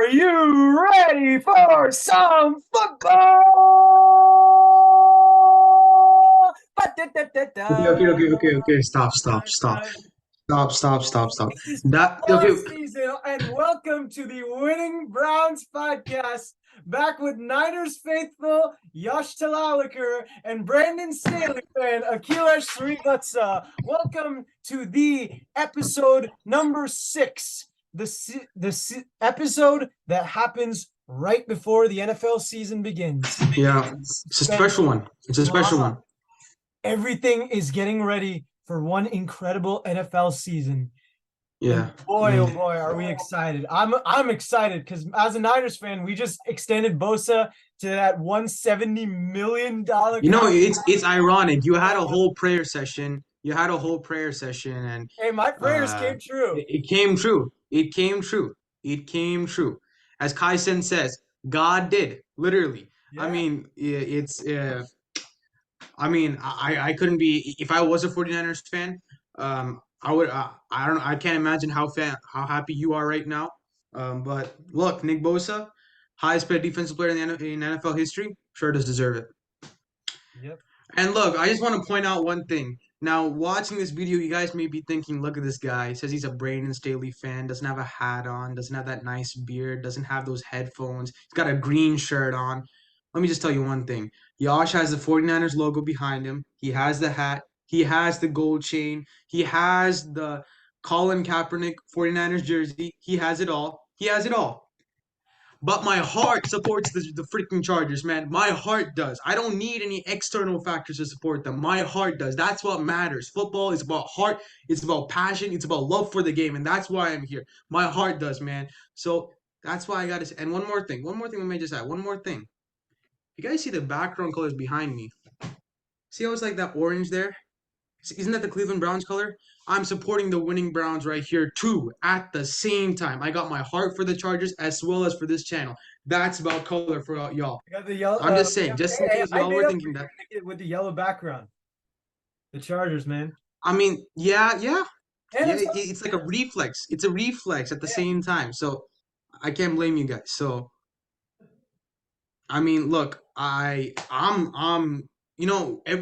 Are you ready for some football? Okay. Stop. It is That football okay. season, and welcome to the Winning Browns podcast. Back with Niners faithful Yash Talaliker and Brandon Staley fan Akilesh Srivatsa. Welcome to the episode number 6, the episode that happens right before the NFL season begins. Yeah, it's a special one. It's a special one. Everything is getting ready for one incredible NFL season. And Yeah. boy, oh boy, are we excited. I'm excited because as a Niners fan, we just extended Bosa to that $170 million You know, contract. it's ironic. You had a whole prayer session. And Hey, my prayers uh, came true. it came true. It came true. As Kaisen says, God did literally. I Yeah. mean, it's. I couldn't be if I was a 49ers fan. I would. I don't. I can't imagine how happy you are right now. But look, Nick Bosa, highest paid defensive player in NFL history, sure does deserve it. Yep. And look, I just want to point out one thing. Now, watching this video, you guys may be thinking, look at this guy. He says he's a Brandon Staley fan, doesn't have a hat on, doesn't have that nice beard, doesn't have those headphones. He's got a green shirt on. Let me just tell you one thing. Yash has the 49ers logo behind him. He has the hat. He has the gold chain. He has the Colin Kaepernick 49ers jersey. He has it all. He has it all. But my heart supports the freaking Chargers, man. My heart does. I don't need any external factors to support them. My heart does. That's what matters. Football is about heart. It's about passion. It's about love for the game. And that's why I'm here. My heart does, man. So that's why I got to say. And one more thing. Let me just add. One more thing. You guys see the background colors behind me? See how it's like that orange there? Isn't that the Cleveland Browns color? I'm supporting the winning Browns right here too at the same time. I got my heart for the Chargers as well as for this channel. That's about color for y'all. We got the yellow. I'm just saying, just in Hey, case I y'all made were up thinking that. with the yellow background. The Chargers, man. I mean, yeah. And it's It's like a reflex. It's a reflex at the yeah. same time. So I can't blame you guys. So I mean, look, every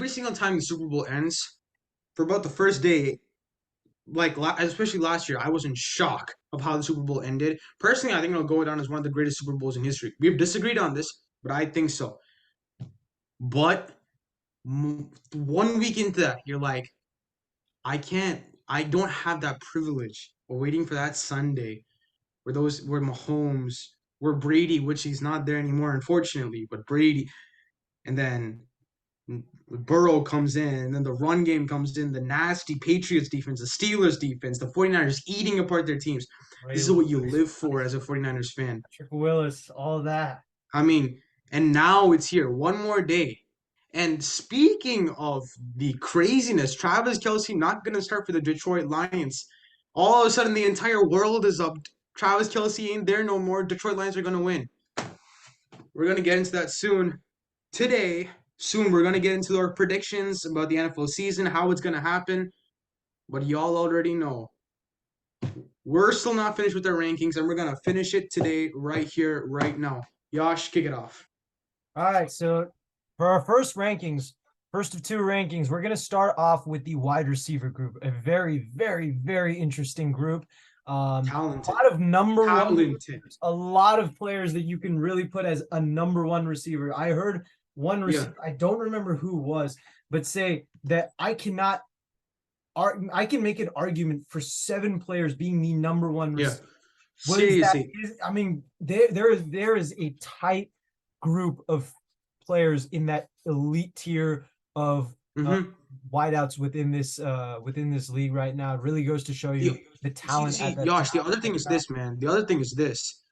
single time the Super Bowl ends, for about the first day, like especially last year, I was in shock of how the Super Bowl ended. Personally, I think it'll go down as one of the greatest Super Bowls in history. We've disagreed on this, but I think so. But 1 week into that, you're like, I don't have that privilege of waiting for that Sunday where Mahomes, where Brady, which he's not there anymore, unfortunately, but Brady, and then Burrow comes in, and then the run game comes in, the nasty Patriots defense, the Steelers defense, the 49ers eating apart their teams. Ray This is what you Lewis, live for as a 49ers fan. Patrick Willis, all that. I mean, and now it's here, one more day. And speaking of the craziness, Travis Kelce not going to start for the Detroit Lions. All of a sudden, the entire world is up. Travis Kelce ain't there no more. Detroit Lions are going to win. We're going to get into that soon. Soon, we're going to get into our predictions about the NFL season, how it's going to happen. But y'all already know. We're still not finished with our rankings, and we're going to finish it today, right here, right now. Yash, kick it off. All right, so for our first of two rankings, we're going to start off with the wide receiver group, a very, very, very interesting group. Talented. A lot of number Talented. one, a lot of players that you can really put as a number one receiver. I heard one receiver, I don't remember who it was, but say that I can make an argument for 7 players being the number one receiver. Seriously. I mean, there is a tight group of players in that elite tier of wideouts within this league right now. It really goes to show you the talent. Josh, the other thing is this, man. The other thing is this.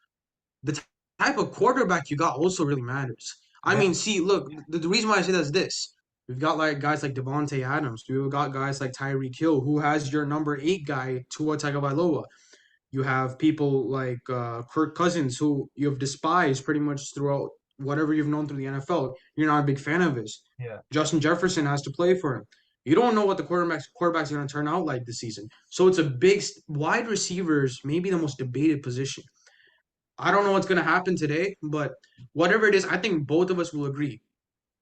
The type of quarterback you got also really matters. I mean, see, look, the reason why I say that is this. We've got like guys like Devontae Adams. We've got guys like Tyreek Hill, who has your number 8 guy, Tua Tagovailoa. You have people like Kirk Cousins, who you have despised pretty much throughout whatever you've known through the NFL. You're not a big fan of his. Yeah. Justin Jefferson has to play for him. You don't know what the quarterback's going to turn out like this season. So it's a big wide receivers, maybe the most debated position. I don't know what's gonna happen today, but whatever it is, I think both of us will agree.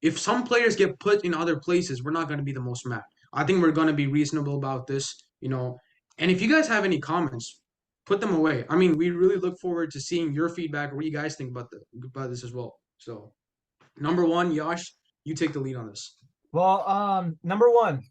If some players get put in other places, we're not gonna be the most mad. I think we're gonna be reasonable about this. And if you guys have any comments, put them away. I mean, we really look forward to seeing your feedback. What do you guys think about this as well? So, number one, Yash, you take the lead on this. Well, number one,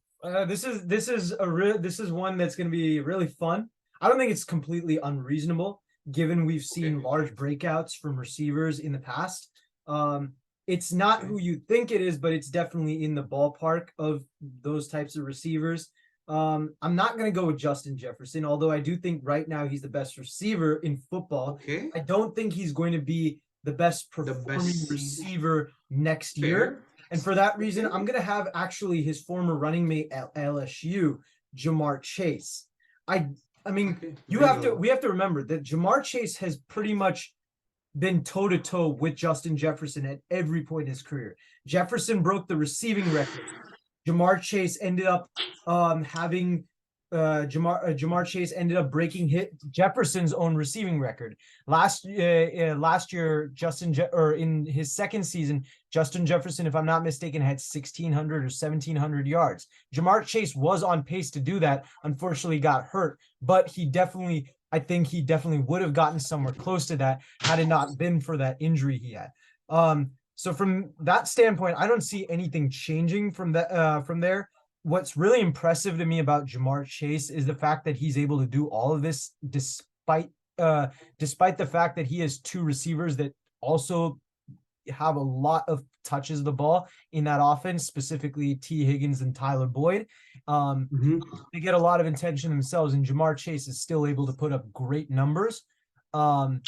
this is one that's going to be really fun. I don't think it's completely unreasonable, given we've seen Okay. large breakouts from receivers in the past. Um, it's not Okay. who you think it is, but it's definitely in the ballpark of those types of receivers. I'm not going to go with Justin Jefferson, although I do think right now he's the best receiver in football. Okay. I don't think he's going to be the best The performing best season. receiver next year. Fair. And for that reason, Okay. I'm going to have actually his former running mate at LSU, Jamar Chase. I I mean, Okay. we have to remember that Jamar Chase has pretty much been toe to toe with Justin Jefferson at every point in his career. Jefferson broke the receiving record. Jamar Chase ended up having Jamar Chase ended up breaking hit Jefferson's own receiving record last year. Or in his second season, Justin Jefferson, if I'm not mistaken, had 1,600 or 1,700 yards. Jamar Chase was on pace to do that. Unfortunately, got hurt, but I think he definitely would have gotten somewhere close to that had it not been for that injury he had. So from that standpoint, I don't see anything changing from there. What's really impressive to me about Jamar Chase is the fact that he's able to do all of this despite the fact that he has two receivers that also have a lot of touches of the ball in that offense, specifically T. Higgins and Tyler Boyd. Mm-hmm. They get a lot of attention themselves, and Jamar Chase is still able to put up great numbers. And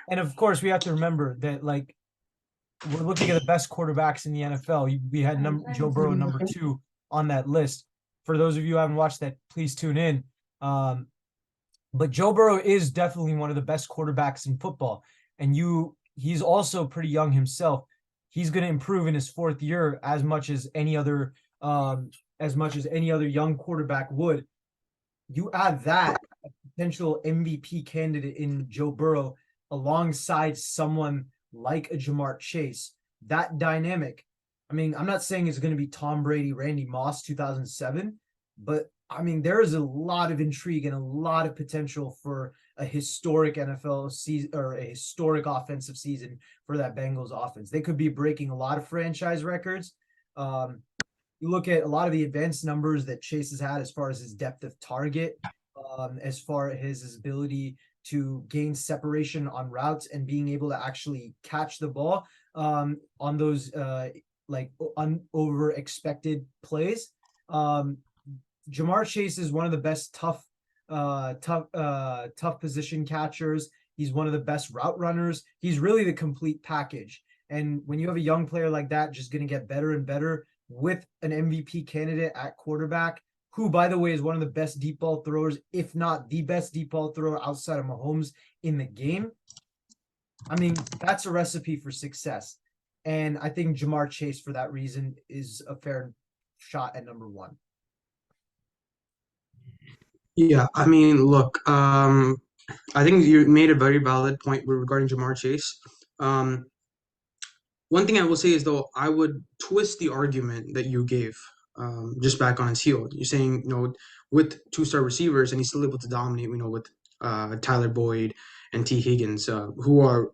of course, we have to remember that we're looking at the best quarterbacks in the NFL. We had Joe Burrow number 2 on that list. For those of you who haven't watched that, please tune in. But Joe Burrow is definitely one of the best quarterbacks in football, and he's also pretty young himself. He's going to improve in his fourth year as much as any other young quarterback would. You add that potential MVP candidate in Joe Burrow alongside someone like a Jamar Chase, that dynamic. I mean, I'm not saying it's going to be Tom Brady, Randy Moss 2007, but I mean, there is a lot of intrigue and a lot of potential for a historic NFL season or a historic offensive season for that Bengals offense. They could be breaking a lot of franchise records. You look at a lot of the advanced numbers that Chase has had as far as his depth of target, as far as his ability to gain separation on routes and being able to actually catch the ball on those over expected plays. Jamar Chase is one of the best tough position catchers. He's one of the best route runners. He's really the complete package. And when you have a young player like that, just going to get better and better with an MVP candidate at quarterback, who, by the way, is one of the best deep ball throwers, if not the best deep ball thrower outside of Mahomes in the game. I mean, that's a recipe for success. And I think Jamar Chase, for that reason, is a fair shot at number one. Yeah, I mean, look, I think you made a very valid point regarding Jamar Chase. Um, One thing I will say is though, I would twist the argument that you gave, just back on its heel. You're saying, with two-star receivers and he's still able to dominate, with Tyler Boyd and T. Higgins, who are,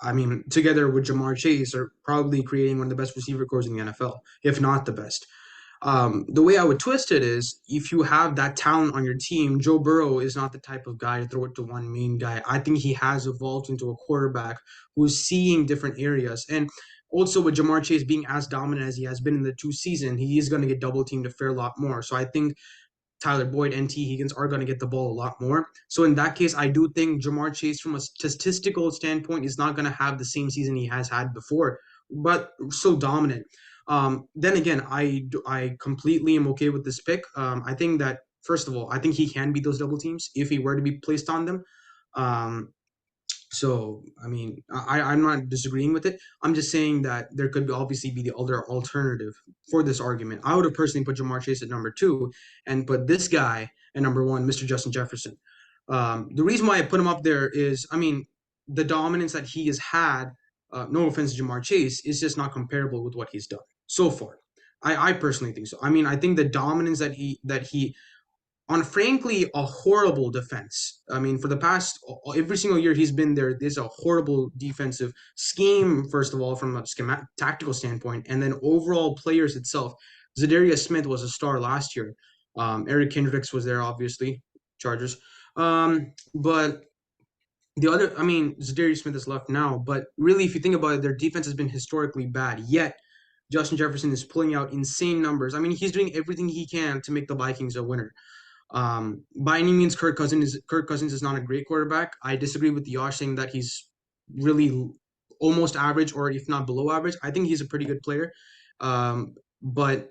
I mean, together with Jamar Chase, are probably creating one of the best receiver corps in the NFL, if not the best. The way I would twist it is if you have that talent on your team, Joe Burrow is not the type of guy to throw it to one main guy. I think he has evolved into a quarterback who's seeing different areas. And also with Jamar Chase being as dominant as he has been in the two season, he is going to get double teamed a fair lot more. So I think Tyler Boyd and T. Higgins are going to get the ball a lot more. So in that case, I do think Jamar Chase, from a statistical standpoint, is not going to have the same season he has had before, but so dominant. Then again, I completely am okay with this pick. I think that first of all, I think he can beat those double teams if he were to be placed on them. Um, so I mean, I'm not disagreeing with it. I'm just saying that there could obviously be the other alternative for this argument. I would have personally put Jamar Chase at number two and put this guy at number one, Mr. Justin Jefferson. The reason why I put him up there is, I mean, the dominance that he has had, no offense to Jamar Chase, is just not comparable with what he's done so far. I personally think so. I mean, I think the dominance that he on frankly a horrible defense. I mean, for the past every single year he's been there, there's a horrible defensive scheme, first of all, from a tactical standpoint, and then overall players itself. Zadarius Smith was a star last year. Eric Kendricks was there, obviously, Chargers. But the other, I mean, Zadarius Smith is left now, but really, if you think about it, their defense has been historically bad. Yet, Justin Jefferson is pulling out insane numbers. I mean, he's doing everything he can to make the Vikings a winner. By any means, Kirk Cousins is not a great quarterback. I disagree with Yosh saying that he's really almost average or if not below average. I think he's a pretty good player. But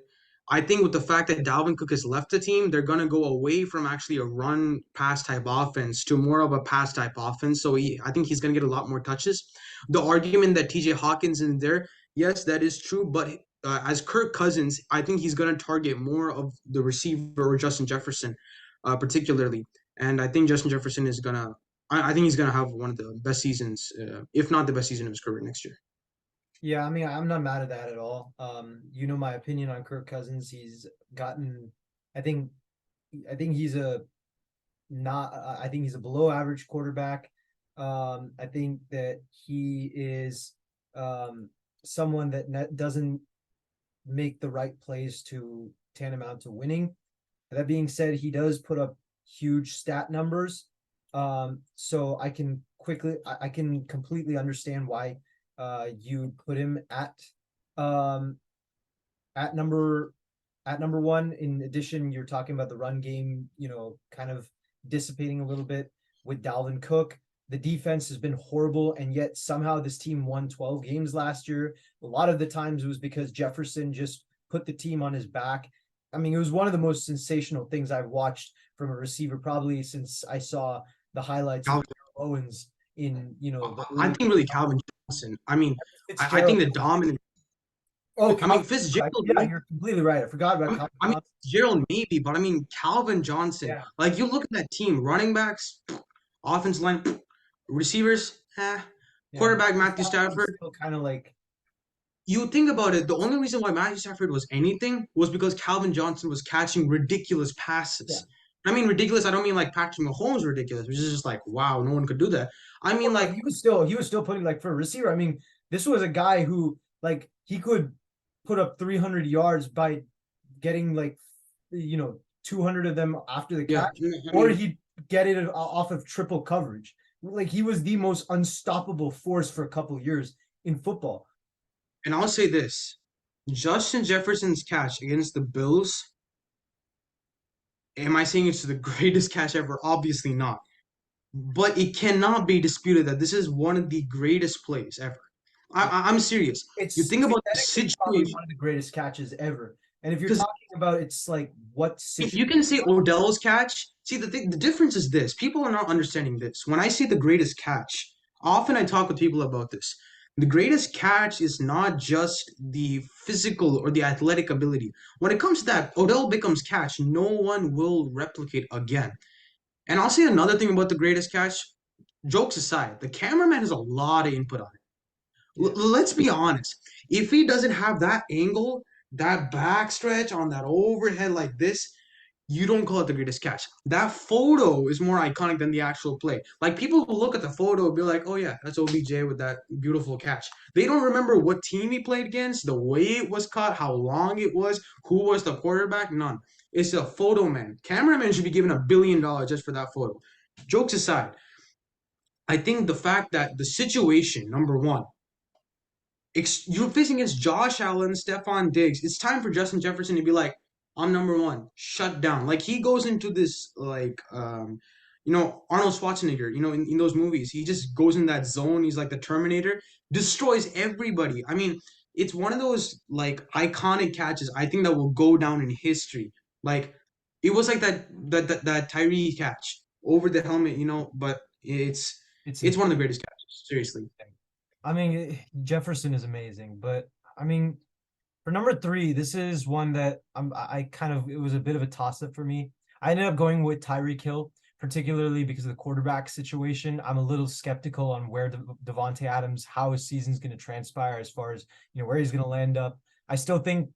I think with the fact that Dalvin Cook has left the team, they're gonna go away from actually a run pass type offense to more of a pass type offense. So I think he's gonna get a lot more touches. The argument that TJ Hawkins in there, yes, that is true, but as Kirk Cousins, I think he's going to target more of the receiver or Justin Jefferson, particularly. And I think Justin Jefferson is going to, I think he's going to have one of the best seasons, if not the best season of his career next year. Yeah, I mean, I'm not mad at that at all. You know my opinion on Kirk Cousins. He's gotten, I think, I think he's a not. I think he's a below average quarterback. I think that he is someone that doesn't make the right plays to tantamount to winning. That being said, he does put up huge stat numbers. So I can completely understand why you put him um at number one. In addition, you're talking about the run game, kind of dissipating a little bit with Dalvin Cook. The defense has been horrible, and yet somehow this team won 12 games last year. A lot of the times it was because Jefferson just put the team on his back. I mean, it was one of the most sensational things I've watched from a receiver probably since I saw the highlights of Owens in, I think really Calvin Johnson. I mean, I think the dominant. Oh, I mean, Fitzgerald. Yeah, you're completely right. I forgot about Calvin I mean, Johnson. Fitzgerald maybe, but I mean, Calvin Johnson. Yeah. Like, you look at that team, running backs, offense line, receivers, quarterback Matthew Stafford. Kind of like, You think about it, the only reason why Matthew Stafford was anything was because Calvin Johnson was catching ridiculous passes. Yeah. I mean, ridiculous. I don't mean like Patrick Mahomes ridiculous, which is just like, wow, no one could do that. I mean, like, he was still putting, like, for a receiver. I mean, this was a guy who, like, he could put up 300 yards by getting, like, 200 of them after the catch, or he'd get it off of triple coverage. Like, he was the most unstoppable force for a couple of years in football. And I'll say this, Justin Jefferson's catch against the Bills, am I saying it's the greatest catch ever? Obviously not. But it cannot be disputed that this is one of the greatest plays ever. I'm serious. You think about the situation. One of the greatest catches ever. And if you're talking about, it's like, what situation? If you can say Odell's catch, see the difference is this. People are not understanding this. When I say the greatest catch, often I talk with people about this. The greatest catch is not just the physical or the athletic ability. When it comes to that, Odell Beckham's catch, no one will replicate again. And I'll say another thing about the greatest catch. Jokes aside, the cameraman has a lot of input on it. Let's be honest. If he doesn't have that angle, that back stretch on that overhead like this, you don't call it the greatest catch. That photo is more iconic than the actual play. Like, people will look at the photo and be like, oh yeah, that's OBJ with that beautiful catch. They don't remember what team he played against, the way it was caught, how long it was, who was the quarterback, none. It's a photo man. Cameraman should be given $1 billion just for that photo. Jokes aside, I think the fact that the situation, number one, you're facing against Josh Allen, Stephon Diggs. It's time for Justin Jefferson to be like, I'm number one. Shut down. Like, he goes into this, like, Arnold Schwarzenegger, in those movies. He just goes in that zone. He's like the Terminator, destroys everybody. I mean, it's one of those, like, iconic catches, I think, that will go down in history. Like, it was like that Tyree catch over the helmet, but it's one of the greatest catches, seriously. I mean, Jefferson is amazing, but I mean, for number 3, this is one that it was a bit of a toss-up for me. I ended up going with Tyreek Hill. particularly because of the quarterback situation. I'm a little skeptical on where Devontae Adams, how his season's going to transpire as far as, where he's going to land up. I still think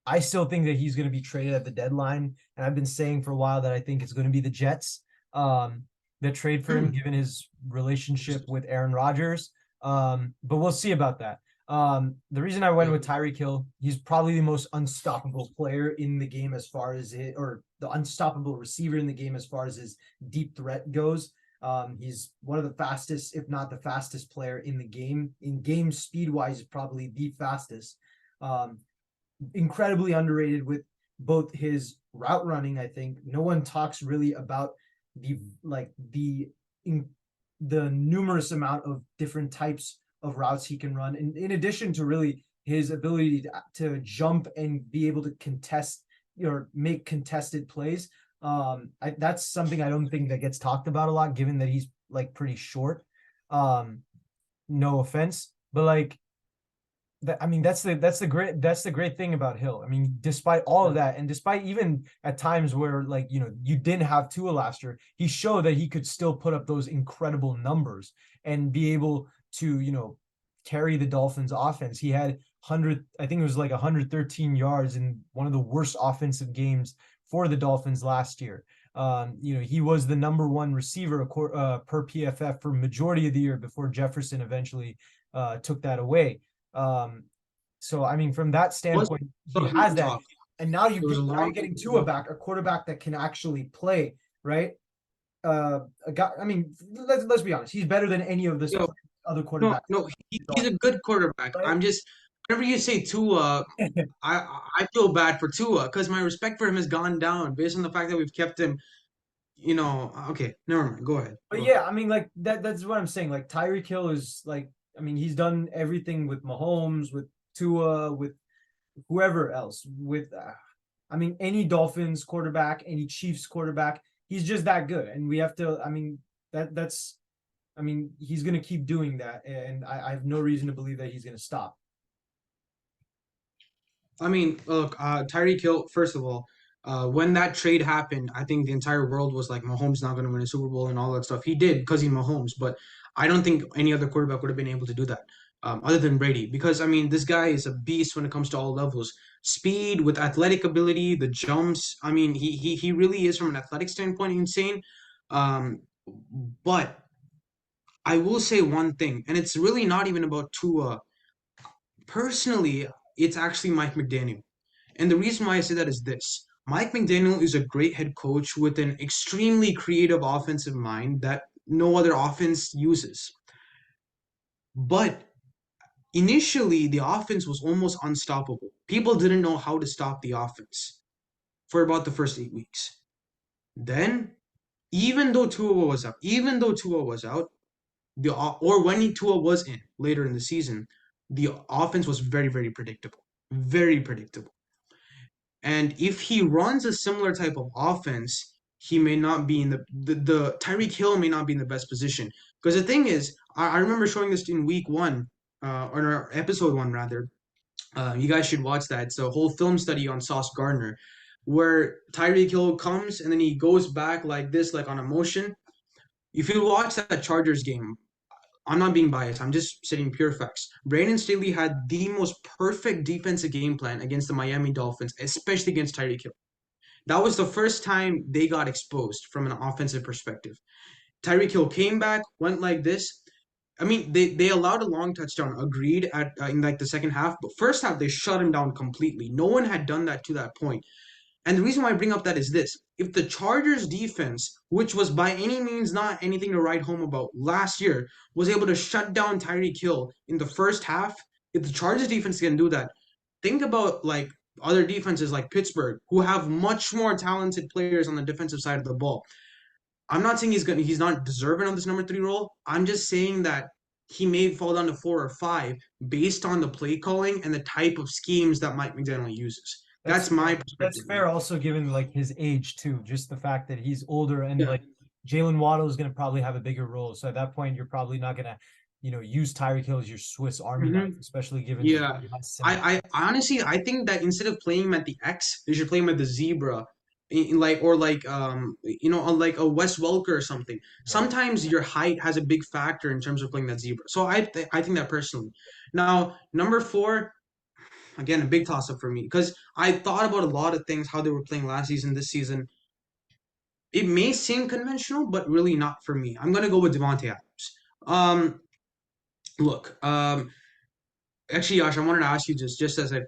that he's going to be traded at the deadline, and I've been saying for a while that I think it's going to be the Jets that trade for him, given his relationship with Aaron Rodgers. But we'll see about that. The reason I went with Tyreek Hill, he's probably the most unstoppable player in the game as far as or the unstoppable receiver in the game as far as his deep threat goes. He's one of the fastest, if not the fastest player in the game. In game speed wise, probably the fastest. Incredibly underrated with both his route running. I think no one talks really about the numerous amount of different types of routes he can run, and in addition to really his ability to jump and be able to contest or make contested plays. That's something I don't think that gets talked about a lot, given that he's like pretty short. No offense, but like I mean, that's the great thing about Hill. I mean, despite all of that, and despite even at times where like, you didn't have Tua last year, he showed that he could still put up those incredible numbers and be able to, carry the Dolphins offense. He had I think it was like 113 yards in one of the worst offensive games for the Dolphins last year. He was the number one receiver per PFF for majority of the year before Jefferson eventually took that away. So I mean, from that standpoint, he has that, and now you're getting Tua back, a quarterback that can actually play, right? A guy. I mean, let's be honest, he's better than any of the other quarterbacks. No, he's a good quarterback. Right? I'm just, whenever you say Tua, I feel bad for Tua because my respect for him has gone down based on the fact that we've kept him. Okay, never mind. Go ahead. But yeah, I mean, like that's what I'm saying. Like Tyreek Hill is like, I mean, he's done everything with Mahomes, with Tua, with whoever else, I mean, any Dolphins quarterback, any Chiefs quarterback, he's just that good. And we have to, I mean, he's going to keep doing that. And I have no reason to believe that he's going to stop. I mean, look, Tyreek Hill, first of all, when that trade happened, I think the entire world was like, Mahomes not going to win a Super Bowl and all that stuff. He did because he's Mahomes, but I don't think any other quarterback would have been able to do that, other than Brady. Because, I mean, this guy is a beast when it comes to all levels. Speed, with athletic ability, the jumps. I mean, he really is, from an athletic standpoint, insane. But I will say one thing, and it's really not even about Tua. Personally, it's actually Mike McDaniel. And the reason why I say that is this. Mike McDaniel is a great head coach with an extremely creative offensive mind that no other offense uses. But initially, the offense was almost unstoppable. People didn't know how to stop the offense for about the first 8 weeks. Then, even though Tua was out, when Tua was in later in the season, the offense was very, very predictable. Very predictable. And if he runs a similar type of offense, he may not be in the Tyreek Hill may not be in the best position. Because the thing is, I remember showing this in week 1, or episode 1 rather. You guys should watch that. It's a whole film study on Sauce Gardner, where Tyreek Hill comes and then he goes back like this, like on a motion. If you watch that Chargers game, I'm not being biased. I'm just stating pure facts. Brandon Staley had the most perfect defensive game plan against the Miami Dolphins, especially against Tyreek Hill. That was the first time they got exposed from an offensive perspective. Tyreek Hill came back, went like this. I mean, they allowed a long touchdown, agreed, in like the second half, but first half they shut him down completely. No one had done that to that point. And the reason why I bring up that is this. If the Chargers defense, which was by any means not anything to write home about last year, was able to shut down Tyreek Hill in the first half, if the Chargers defense can do that, think about like other defenses like Pittsburgh, who have much more talented players on the defensive side of the ball. I'm not saying he's not deserving of this number 3 role. I'm just saying that he may fall down to 4 or 5 based on the play calling and the type of schemes that Mike McDaniel uses. That's my perspective. That's fair, also given like his age too, just the fact that he's older and like Jalen Waddle is going to probably have a bigger role. So at that point, you're probably not going to, use Tyreek Hill as your Swiss Army knife, especially given. Yeah, I honestly, I think that instead of playing him at the X, they should play him at the zebra like or like like a Wes Welker or something. Right. Sometimes your height has a big factor in terms of playing that zebra. So I think that personally. Now number four, again a big toss up for me because I thought about a lot of things how they were playing last season, this season. It may seem conventional, but really not for me. I'm gonna go with Devontae Adams. Um, look, actually, Yash, I wanted to ask you just as a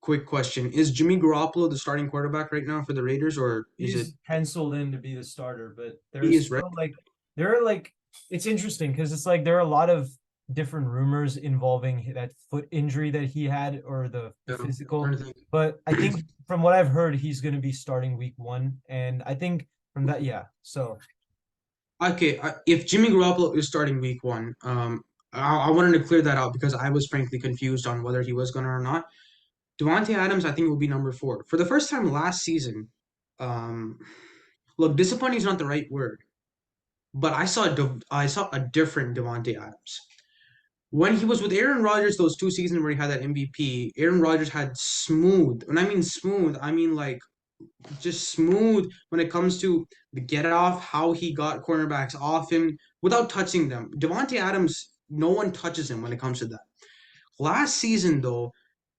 quick question: is Jimmy Garoppolo the starting quarterback right now for the Raiders, or is it He's penciled in to be the starter, but he there's is right? still like there are like it's interesting because it's like there are a lot of different rumors involving that foot injury that he had or the Yeah, I'm physical. trying to think. But I think from what I've heard, he's going to be starting week one, and I think from that, yeah. So Okay, if Jimmy Garoppolo is starting week one, I wanted to clear that out because I was frankly confused on whether he was gonna or not. Devontae Adams, I think, will be number four for the first time last season. Um, look, disappointing is not the right word, but I saw a different Devontae Adams when he was with Aaron Rodgers. Those 2 seasons where he had that MVP, Aaron Rodgers had smooth. When I mean smooth, I mean like just smooth when it comes to the get off, how he got cornerbacks off him without touching them. Devontae Adams, no one touches him when it comes to that. Last season, though,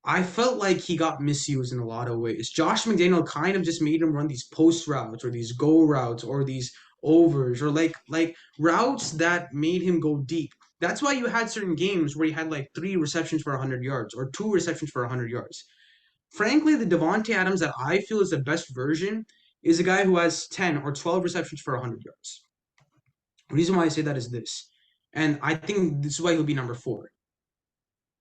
I felt like he got misused in a lot of ways. Josh McDaniel kind of just made him run these post routes or these go routes or these overs or like routes that made him go deep. That's why you had certain games where he had like 3 receptions for 100 yards or 2 receptions for 100 yards. Frankly, the Devontae Adams that I feel is the best version is a guy who has 10 or 12 receptions for 100 yards. The reason why I say that is this, and I think this is why he'll be number four.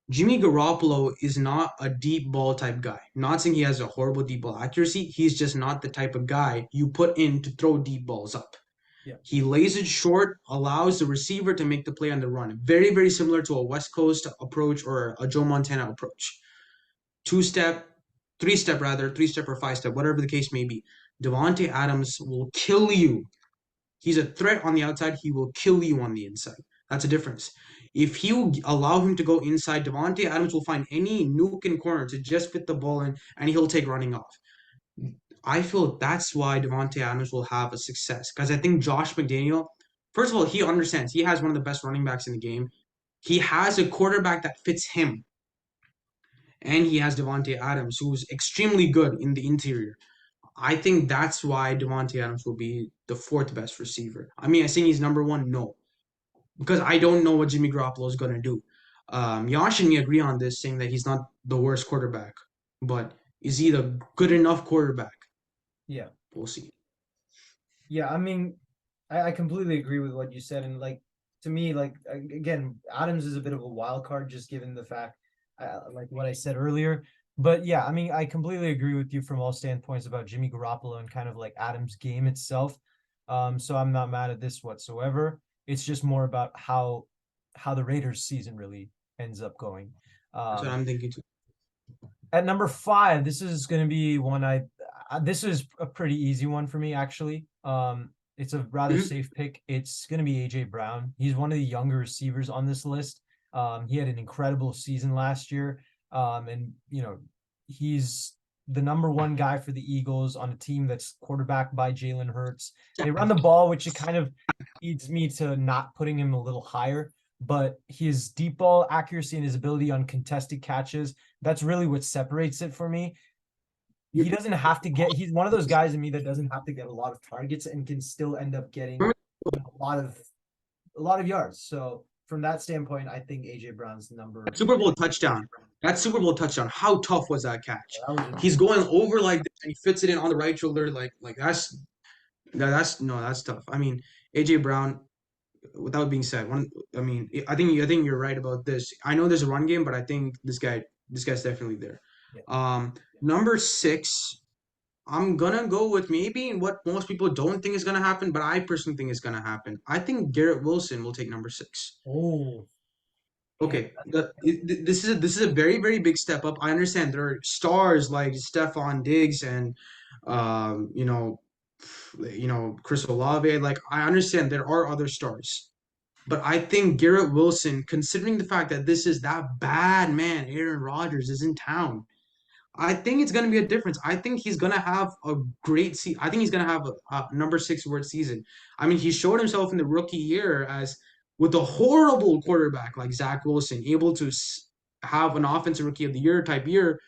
Jimmy Garoppolo is not a deep ball type guy. Not saying he has a horrible deep ball accuracy. He's just not the type of guy you put in to throw deep balls up. yeah, He lays it short, allows the receiver to make the play on the run. Very, very similar to a West Coast approach or a Joe Montana approach. 2 step, 3 step rather, 3 step or 5 step, whatever the case may be. Devontae Adams will kill you. He's a threat on the outside. He will kill you on the inside. That's a difference. If you allow him to go inside, Devontae Adams will find any nook and corner to just fit the ball in, and he'll take running off. I feel that's why Devontae Adams will have a success because I think Josh McDaniel, first of all, he understands. He has one of the best running backs in the game. He has a quarterback that fits him, and he has Devontae Adams, who's extremely good in the interior. I think that's why Devontae Adams will be the fourth best receiver. I mean, I think he's number one, no, because I don't know what Jimmy Garoppolo is gonna do. Yash and me agree on this, saying that he's not the worst quarterback, but is he the good enough quarterback? yeah, We'll see. yeah. I mean, I completely agree with what you said, and like to me, like again, Adams is a bit of a wild card just given the fact, like what I said earlier. But yeah, I mean, I completely agree with you from all standpoints about Jimmy Garoppolo and kind of like Adams' game itself. So I'm not mad at this whatsoever. It's just more about how the Raiders season really ends up going. That's what Um, I'm thinking too. at number five, this is going to be one this is a pretty easy one for me actually. It's a rather Mhm. safe pick. It's going to be AJ Brown. He's one of the younger receivers on this list. He had an incredible season last year. And you know, he's the number one guy for the Eagles on a team that's quarterbacked by Jalen Hurts. They run the ball, which it kind of leads me to not putting him a little higher, but his deep ball accuracy and his ability on contested catches, that's really what separates it for me. He doesn't have to get, he's one of those guys in me that doesn't have to get a lot of targets and can still end up getting a lot of yards. So from that standpoint, I think AJ Brown's number Super Bowl touchdown. That Super Bowl touchdown. How tough was that catch? that was He's insane. going over like this and he fits it in on the right shoulder. Like that's no, that's tough. I mean, AJ Brown. Without being said, I think you're right about this. I know there's a run game, but I think this guy's definitely there. Yeah. Number six, I'm gonna go with maybe what most people don't think is gonna happen, but I personally think is gonna happen. I think Garrett Wilson will take number six. Oh, damn. Okay, this is a very very big step up. I understand there are stars like Stephon Diggs and um, you know, Chris Olave. Like I understand there are other stars. But I think Garrett Wilson, considering the fact that this is that bad man, Aaron Rodgers is in town, I think it's gonna be a difference. I think he's gonna have a great I think he's gonna have a number six word season. I mean, he showed himself in the rookie year as with a horrible quarterback like Zach Wilson, able to have an offensive rookie of the year type year.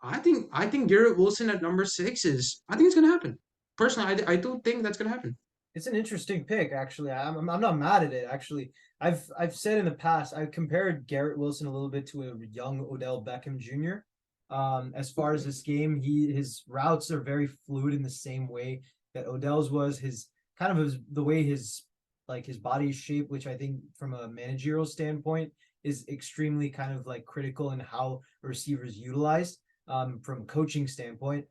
I think Garrett Wilson at number six is. I think it's gonna happen. Personally, I do think that's gonna happen. It's an interesting pick, actually. I'm not mad at it. Actually, I've said in the past I compared Garrett Wilson a little bit to a young Odell Beckham Jr. As far as this game, his routes are very fluid in the same way that Odell's was. His kind of the way his body is shaped, which I think from a managerial standpoint is extremely kind of like critical in how a receiver is utilized. From a coaching standpoint,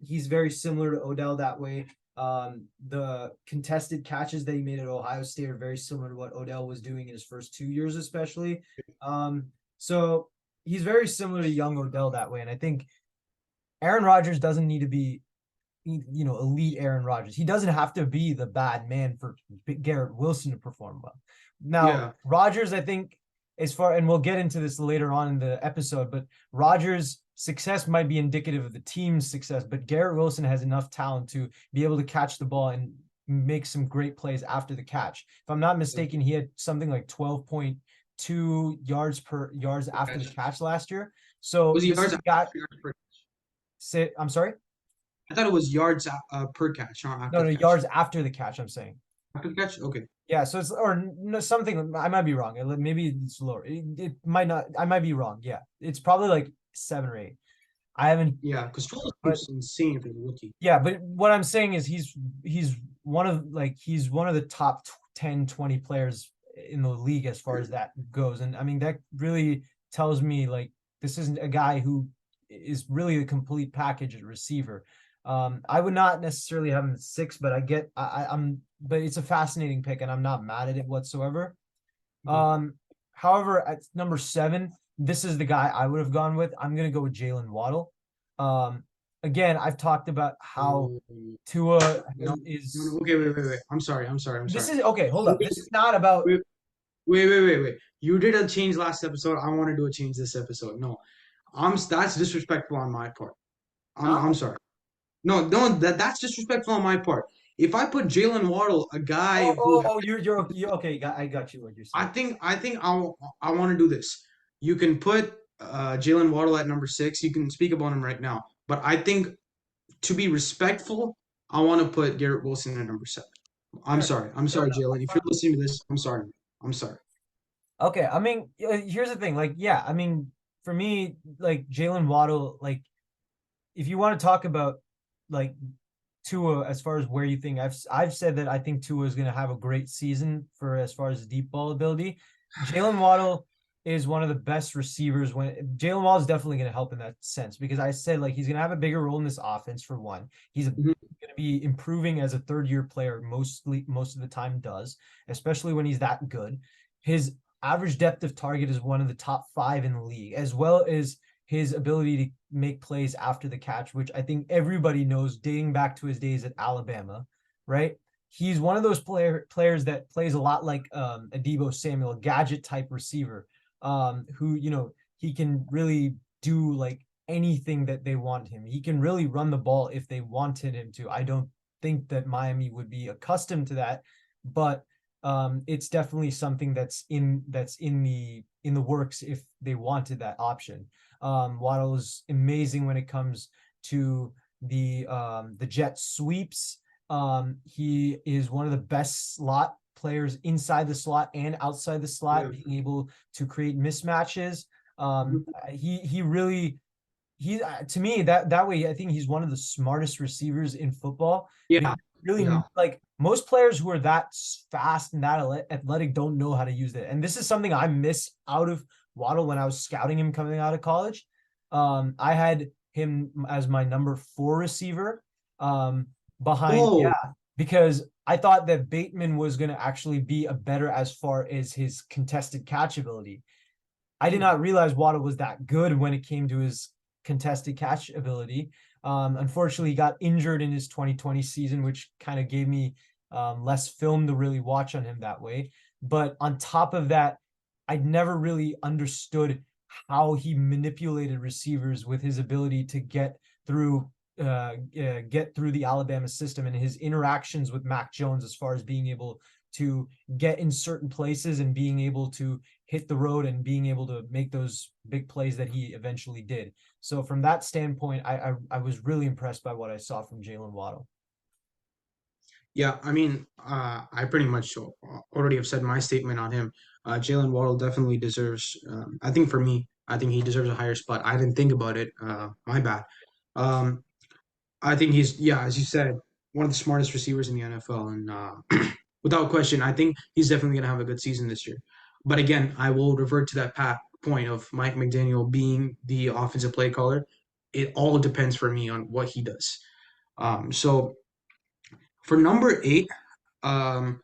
he's very similar to Odell that way. The contested catches that he made at Ohio State are very similar to what Odell was doing in his first 2 years, especially. So he's very similar to young Odell that way. And I think Aaron Rodgers doesn't need to be, elite Aaron Rodgers. He doesn't have to be the bad man for Garrett Wilson to perform well. Now, Yeah. Rodgers, I think, and we'll get into this later on in the episode, but Rodgers' success might be indicative of the team's success, but Garrett Wilson has enough talent to be able to catch the ball and make some great plays after the catch. If I'm not mistaken, he had something like 12.2 yards after the catch last year. So Was he this yards, is a guy. yards per? I'm sorry. I thought it was yards per catch, not after No, the catch. yards after the catch. I'm saying. After the catch, okay. Yeah, so it's or no, something. I might be wrong. Maybe it's lower. It might not. I might be wrong. Yeah, it's probably like 7 or 8. I haven't. Yeah, because 12 But is insane for the rookie. yeah, but what I'm saying is he's one of the top 10, 20 players in the league as far as that goes. And I mean that really tells me like this isn't a guy who is really a complete package at receiver. I would not necessarily have him at 6, but I'm but it's a fascinating pick and I'm not mad at it whatsoever. However, at number 7, this is the guy I would have gone with. I'm gonna go with Jalen Waddle. Again, I've talked about how Tua No, is. no, okay, wait. I'm sorry. This is okay. Hold up. This is not about. Wait, wait. You did a change last episode. I want to do a change this episode. No, that's disrespectful on my part. I'm sorry. No, that's disrespectful on my part. If I put Jalen Waddle, a guy who You're okay. I got you. What you're I saying. think I want to do this. You can put Jalen Waddle at number 6. You can speak about him right now. But I think to be respectful, I want to put Garrett Wilson at number 7. I'm sorry. I'm sorry, Jalen. If you're listening to this, I'm sorry. I'm sorry. Okay, I mean, here's the thing. Like, yeah, I mean, for me, like Jalen Waddle, like, if you want to talk about like Tua as far as where you think I've said that I think Tua is going to have a great season for as far as deep ball ability. Jalen Waddle is one of the best receivers. When Jalen Waddle is definitely going to help in that sense because I said like he's going to have a bigger role in this offense for one. He's Mhm. going to be improving as a third-year player most of the time does, especially when he's that good. His average depth of target is one of the top 5 in the league, as well as his ability to make plays after the catch, which I think everybody knows dating back to his days at Alabama, right? He's one of those players that plays a lot like a Deebo Samuel, a gadget type receiver, who, he can really do like anything that they want him. He can really run the ball if they wanted him to. I don't think that Miami would be accustomed to that, but it's definitely something that's in the works if they wanted that option. Waddle is amazing when it comes to the jet sweeps. He is one of the best slot players inside the slot and outside the slot, being able to create mismatches. He really to me that way I think he's one of the smartest receivers in football. Yeah. Really, Yeah. like most players who are that fast and that athletic don't know how to use it, and this is something I miss out of Waddle when I was scouting him coming out of college. I had him as my number 4 receiver, behind because I thought that Bateman was going to actually be a better as far as his contested catch ability. I did not realize Waddle was that good when it came to his contested catch ability. Unfortunately, he got injured in his 2020 season, which kind of gave me less film to really watch on him that way. But on top of that, I'd never really understood how he manipulated receivers with his ability to get through the Alabama system, and his interactions with Mac Jones as far as being able to get in certain places and being able to hit the road and being able to make those big plays that he eventually did. So from that standpoint, I was really impressed by what I saw from Jalen Waddle. Yeah, I mean, I pretty much already have said my statement on him. Jalen Waddle definitely deserves. I think for me, I think he deserves a higher spot. I didn't think about it. My bad. Um, I think he's, yeah, as you said, one of the smartest receivers in the NFL, and without question, I think he's definitely gonna have a good season this year. But again, I will revert to that point of Mike McDaniel being the offensive play caller. It all depends for me on what he does. So for number 8, um,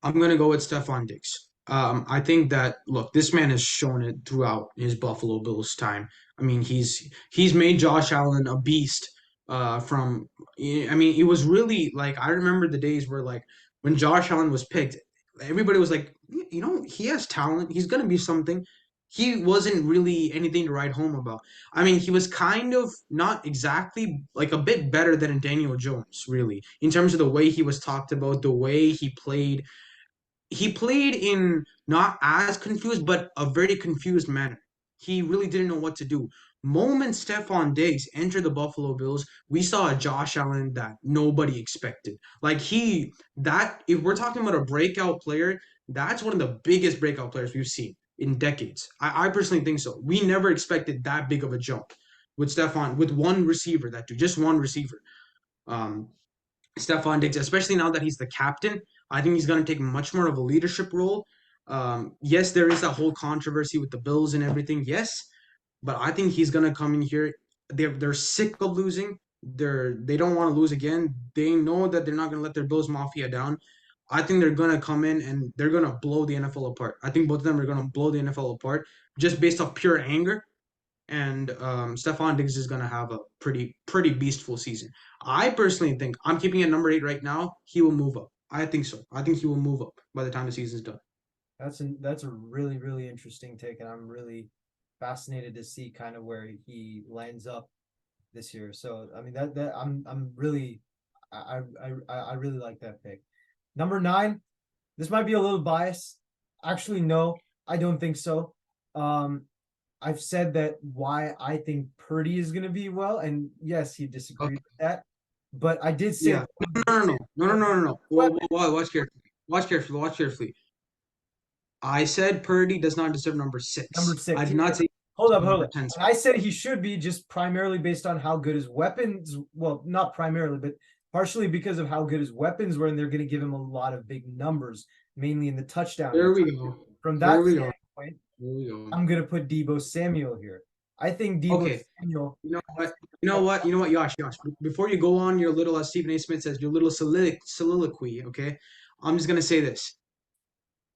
I'm gonna go with Stephon Diggs. I think that look, this man has shown it throughout his Buffalo Bills time. I mean, he's made Josh Allen a beast. From I mean, it was really like I remember the days where like when Josh Allen was picked, everybody was like, you know, he has talent. He's gonna be something. He wasn't really anything to write home about. I mean, he was kind of not exactly like a bit better than Daniel Jones, really, in terms of the way he was talked about, the way he played in not as confused, but a very confused manner. He really didn't know what to do. Moment Stephon Diggs entered the Buffalo Bills, we saw a Josh Allen that nobody expected. Like if we're talking about a breakout player, that's one of the biggest breakout players we've seen in decades. I personally think so. We never expected that big of a jump with with one receiver, just one receiver. Um, Stephon Diggs, especially now that he's the captain. I think he's going to take much more of a leadership role. Yes, there is that whole controversy with the Bills and everything. Yes, but I think he's going to come in here. They're sick of losing. They don't want to lose again. They know that they're not going to let their Bills Mafia down. I think they're going to come in and they're going to blow the NFL apart. I think both of them are going to blow the NFL apart just based off pure anger, and Stephon Diggs is going to have a pretty beastful season. I personally think I'm keeping it number 8 right now. He will move up. I think so. I think he will move up by the time the season's done. That's a really, really interesting take, and I'm really fascinated to see kind of where he lands up this year. So I mean that I'm really I really like that pick. Number 9, this might be a little biased. Actually, no, I don't think so. Um, I've said that why I think Purdy is gonna be well, and yes, he disagreed Okay. with that. But I did say Yeah. No. Watch carefully. Watch carefully. Watch carefully. I said Purdy does not deserve number number 6. I six. did not say Hold up, hold number up. 10. I said he should be just primarily based on how good his weapons. Well, not primarily, but partially because of how good his weapons were, and they're going to give him a lot of big numbers, mainly in the touchdown. There we go. From There that we go. standpoint, There we go. I'm going to put Deebo Samuel here. I think Deebo Okay. Samuel. You know what? Josh. Before you go on your little, as Stephen A. Smith says, your little soliloquy, okay? I'm just gonna say this.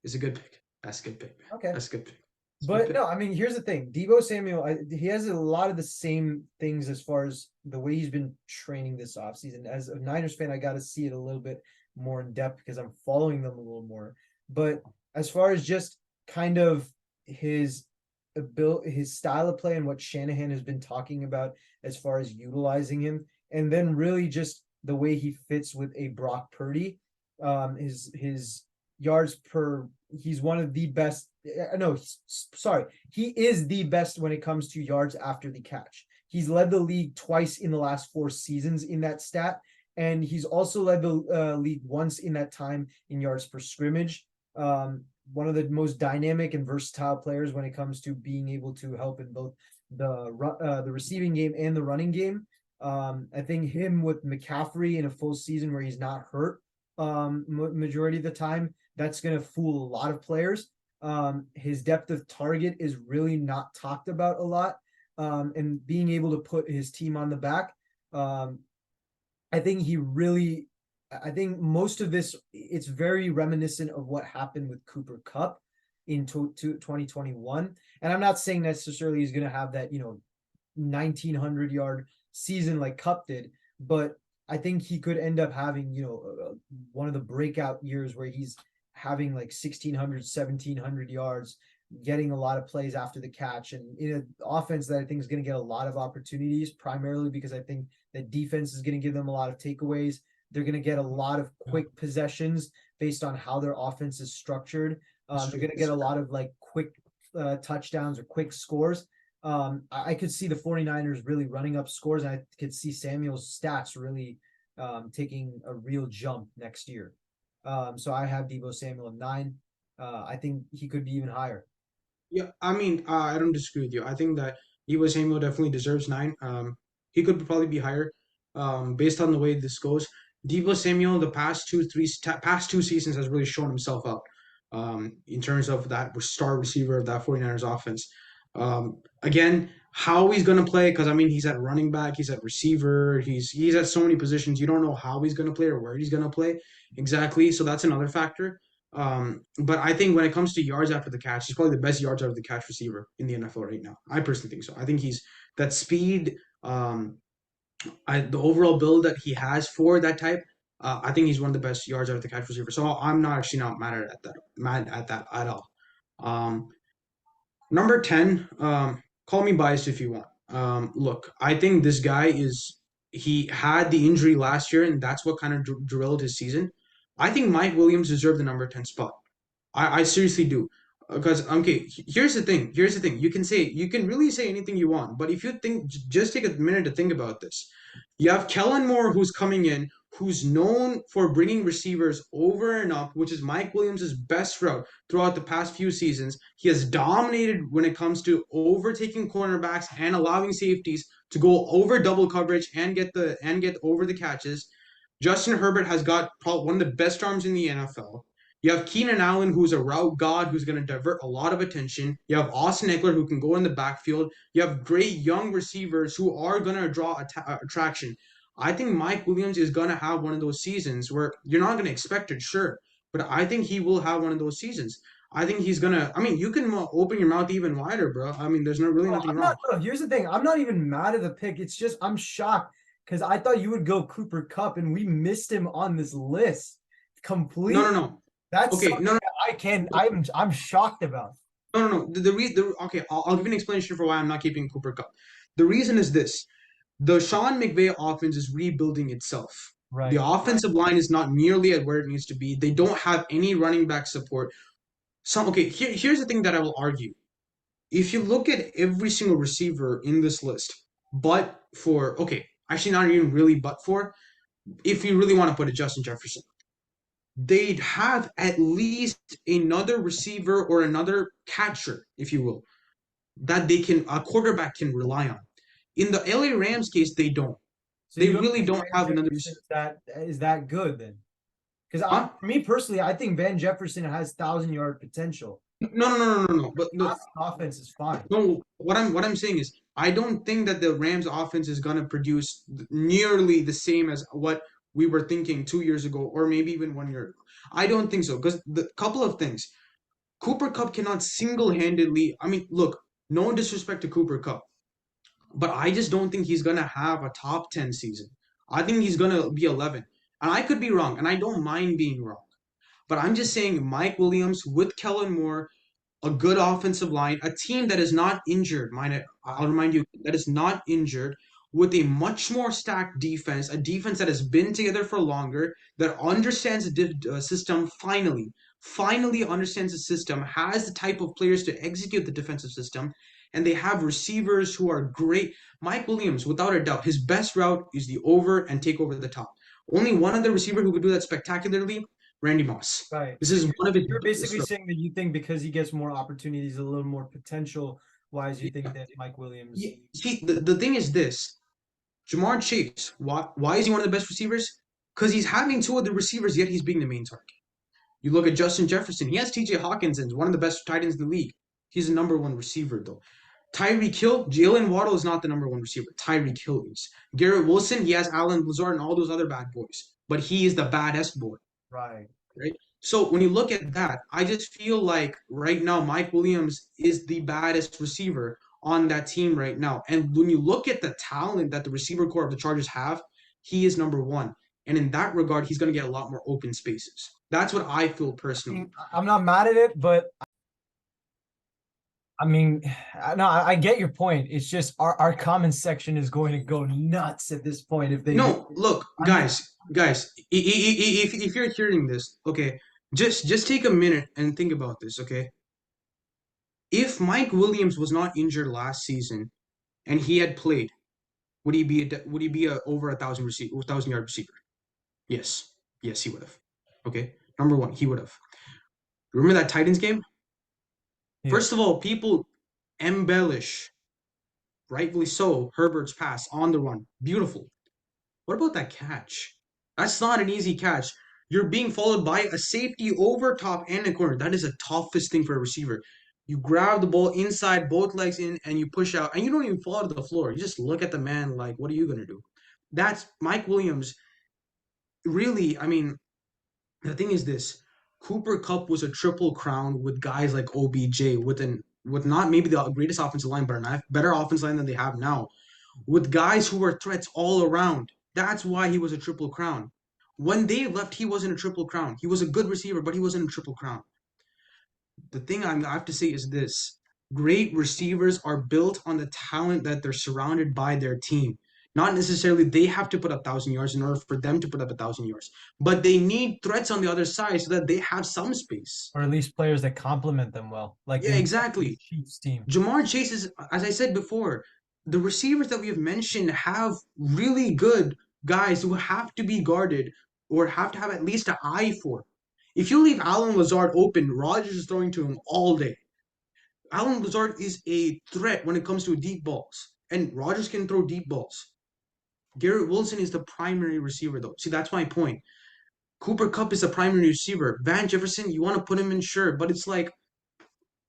It's a good pick. That's a good pick, man. Okay. That's a good pick. But no, I mean, here's the thing. Deebo Samuel, he has a lot of the same things as far as the way he's been training this offseason. As a Niners fan, I got to see it a little bit more in depth because I'm following them a little more. But as far as just kind of his his style of play and what Shanahan has been talking about as far as utilizing him, and then really just the way he fits with a Brock Purdy, his yards per, he's one of the best. No, sorry, he is the best when it comes to yards after the catch. He's led the league twice in the last 4 seasons in that stat, and he's also led the league once in that time in yards per scrimmage. One of the most dynamic and versatile players when it comes to being able to help in both the receiving game and the running game. I think him with McCaffrey in a full season where he's not hurt majority of the time, that's going to fool a lot of players. His depth of target is really not talked about a lot. And being able to put his team on the back, I think I think most of this, it's very reminiscent of what happened with Cooper Kupp in 2021. And I'm not saying necessarily he's going to have that, 1900 yard season like Kupp did, but I think he could end up having, one of the breakout years where he's having like 1600, 1700 yards getting a lot of plays after the catch, and in an offense that I think is going to get a lot of opportunities, primarily because I think that defense is going to give them a lot of takeaways. They're going to get a lot of quick possessions based on how their offense is structured. They're going to get a lot of like quick touchdowns or quick scores. I could see the 49ers really running up scores, and I could see Samuel's stats really taking a real jump next year. So I have Deebo Samuel at 9. I think he could be even higher. Yeah, I mean, I don't disagree with you. I think that Deebo Samuel definitely deserves 9. He could probably be higher, based on the way this goes. Deebo Samuel, the past two seasons has really shown himself out, in terms of that star receiver of that 49ers offense. Again, how he's gonna play, because I mean, he's at running back, he's at receiver, he's at so many positions. You don't know how he's gonna play or where he's gonna play exactly. So that's another factor. But I think when it comes to yards after the catch, he's probably the best yards after the catch receiver in the NFL right now. I personally think so. I think he's that speed, the overall build that he has for that type. I think he's one of the best yards after the catch receiver. So I'm not actually not mad at that at all. Um, Number 10, call me biased if you want. Look, I think this guy he had the injury last year, and that's what kind of drilled his season. I think Mike Williams deserved the number 10 spot. I seriously do. Because okay, here's the thing. Here's the thing. You can really say anything you want, but if you think, just take a minute to think about this. You have Kellen Moore who's coming in, who's known for bringing receivers over and up, which is Mike Williams' best route throughout the past few seasons. He has dominated when it comes to overtaking cornerbacks and allowing safeties to go over double coverage and get over the catches. Justin Herbert has got probably one of the best arms in the NFL. You have Keenan Allen, who's a route god, who's going to divert a lot of attention. You have Austin Ekeler, who can go in the backfield. You have great young receivers who are going to draw attraction. I think Mike Williams is going to have one of those seasons where you're not going to expect it, sure, but I think he will have one of those seasons. I think he's going to, I mean, you can open your mouth even wider, bro. I mean, there's really No, nothing I'm wrong. not. No, here's the thing. I'm not even mad at the pick. It's just I'm shocked because I thought you would go Cooper Kupp, and we missed him on this list No, completely. no, no. That's Okay, something no, no, that I can. I'm shocked about. no, no, no. Okay, I'll give you an explanation for why I'm not keeping Cooper Cup. The reason is this: the Sean McVay offense is rebuilding itself. The Right. offensive line is not nearly at where it needs to be. They don't have any running back support. Okay, here's the thing that I will argue. If you look at every single receiver in this list, but for, okay, actually not even really but for, if you really want to put it, Justin Jefferson, they'd have at least another receiver or another catcher, if you will, that a quarterback can rely on. In the LA Rams case, they don't. So They you don't really think don't Van have another Jefferson receiver. is that good then? Because Huh? for me personally, I think Van Jefferson has 1,000-yard potential. No, no, no, no, no, no. But the Passing offense is fine. no, what I'm saying is, I don't think that the Rams offense is gonna produce nearly the same as what we were thinking 2 years ago, or maybe even 1 year ago. I don't think so, because the couple of things. Cooper Cup cannot single-handedly. I mean, look, no disrespect to Cooper Cup, but I just don't think he's gonna have a top 10 season. I think he's gonna be 11, and I could be wrong, and I don't mind being wrong. But I'm just saying, Mike Williams with Kellen Moore, a good offensive line, a team that is not injured. I'll remind you that is not injured, with a much more stacked defense, a defense that has been together for longer, that understands the system finally understands the system, has the type of players to execute the defensive system, and they have receivers who are great. Mike Williams, without a doubt, his best route is the over and take over the top. Only one other receiver who could do that spectacularly, Randy Moss. Right. This So is one of his you're best basically routes. saying that you think because he gets more opportunities, a little more potential wise, you think Yeah. that Mike Williams. Yeah. See, the thing is this: Jamar Chase, why is he one of the best receivers? Because he's having two other receivers, yet he's being the main target. You look at Justin Jefferson, he has TJ Hawkinson, one of the best tight ends in the league. He's a number one receiver, though. Tyreek Hill, Jalen Waddle is not the number one receiver. Tyreek Hill is. Garrett Wilson, he has Alan Lazard and all those other bad boys, but he is the baddest boy, Right. right? So when you look at that, I just feel like right now Mike Williams is the baddest receiver on that team right now. And when you look at the talent that the receiver core of the Chargers have, he is number one. And in that regard, he's going to get a lot more open spaces. That's what I feel personally. I'm not mad at it, but I mean, no, I get your point. It's just our comment section is going to go nuts at this point if they do. No, look, I'm just, guys, if you're hearing this, okay, just take a minute and think about this, okay? If Mike Williams was not injured last season and he had played, would he be a over 1,000 yard receiver? Yes, yes, he would have. Okay, number one, he would have. Remember that Titans game? yeah. First of all, people embellish, rightfully so, Herbert's pass on the run, beautiful. What about that catch? That's not an easy catch. You're being followed by a safety over top and a corner. That is the toughest thing for a receiver. You grab the ball inside, both legs in, and you push out, and you don't even fall to the floor. You just look at the man like, what are you gonna do? That's Mike Williams. Really, I mean, the thing is this: Cooper Cup was a triple crown with guys like OBJ, with not maybe the greatest offensive line, but a better offensive line than they have now, with guys who were threats all around. That's why he was a triple crown. When they left, he wasn't a triple crown. He was a good receiver, but he wasn't a triple crown. The thing I have to say is this: great receivers are built on the talent that they're surrounded by their team. Not necessarily they have to put up 1,000 yards in order for them to put up 1,000 yards, but they need threats on the other side so that they have some space. Or at least players that complement them well, like Yeah, in the exactly. Chiefs team. Jamar Chase is, as I said before, the receivers that we have mentioned have really good guys who have to be guarded or have to have at least an eye for. If you leave Alan Lazard open, Rodgers is throwing to him all day. Alan Lazard is a threat when it comes to deep balls, and Rodgers can throw deep balls. Garrett Wilson is the primary receiver, though. See, that's my point. Cooper Cup is the primary receiver. Van Jefferson, you want to put him in, sure, but it's like,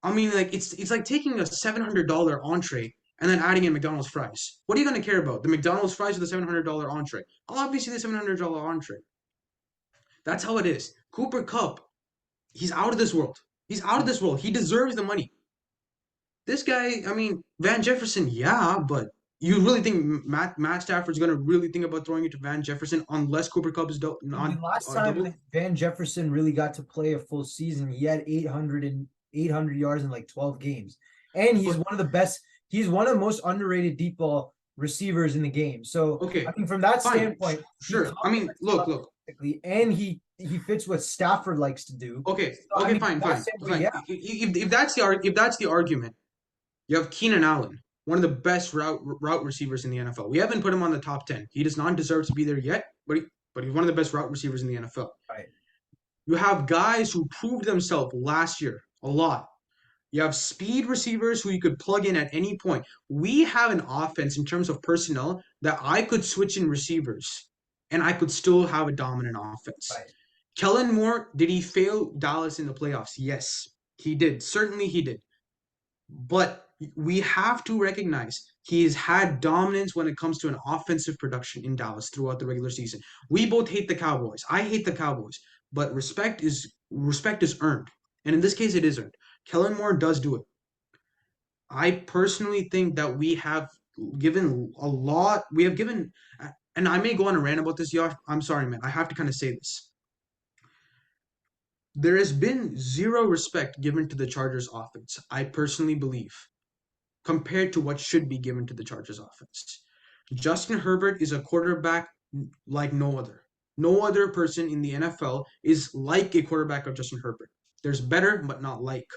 I mean, like it's like taking a $700 entree and then adding in McDonald's fries. What are you gonna care about? The McDonald's fries or the $700 entree? Obviously, the $700 entree. That's how it is. Cooper Cup, he's out of this world. He's out of this world. He deserves the money. This guy, I mean, Van Jefferson, yeah, but you really think Matt Stafford's gonna really think about throwing it to Van Jefferson unless Cooper Cup is The not last time doubled? Van Jefferson really got to play a full season, he had 800 yards in like 12 games. And he's But one of the best, he's one of the most underrated deep ball receivers in the game. So I okay, mean, from that fine, standpoint, he sure. I mean, complements look. perfectly, and he fits what Stafford likes to do. Okay, So I okay, mean, fine, from that fine, standpoint, fine. yeah, If that's the argument, you have Keenan Allen, one of the best route receivers in the NFL. We haven't put him on the top 10. He does not deserve to be there yet, but he's one of the best route receivers in the NFL. right. You have guys who proved themselves last year a lot. You have speed receivers who you could plug in at any point. We have an offense in terms of personnel that I could switch in receivers and I could still have a dominant offense. Right. Kellen Moore, did he fail Dallas in the playoffs? Yes, he did. Certainly he did. But we have to recognize he has had dominance when it comes to an offensive production in Dallas throughout the regular season. We both hate the Cowboys. I hate the Cowboys, but respect is earned. And in this case it is earned. Kellen Moore does do it. I personally think that we have given a lot. We have given, and I may go on a rant about this, Yash. I'm sorry, man. I have to kind of say this. There has been zero respect given to the Chargers offense, I personally believe, compared to what should be given to the Chargers offense. Justin Herbert is a quarterback like no other. No other person in the NFL is like a quarterback of Justin Herbert. There's better, but not like.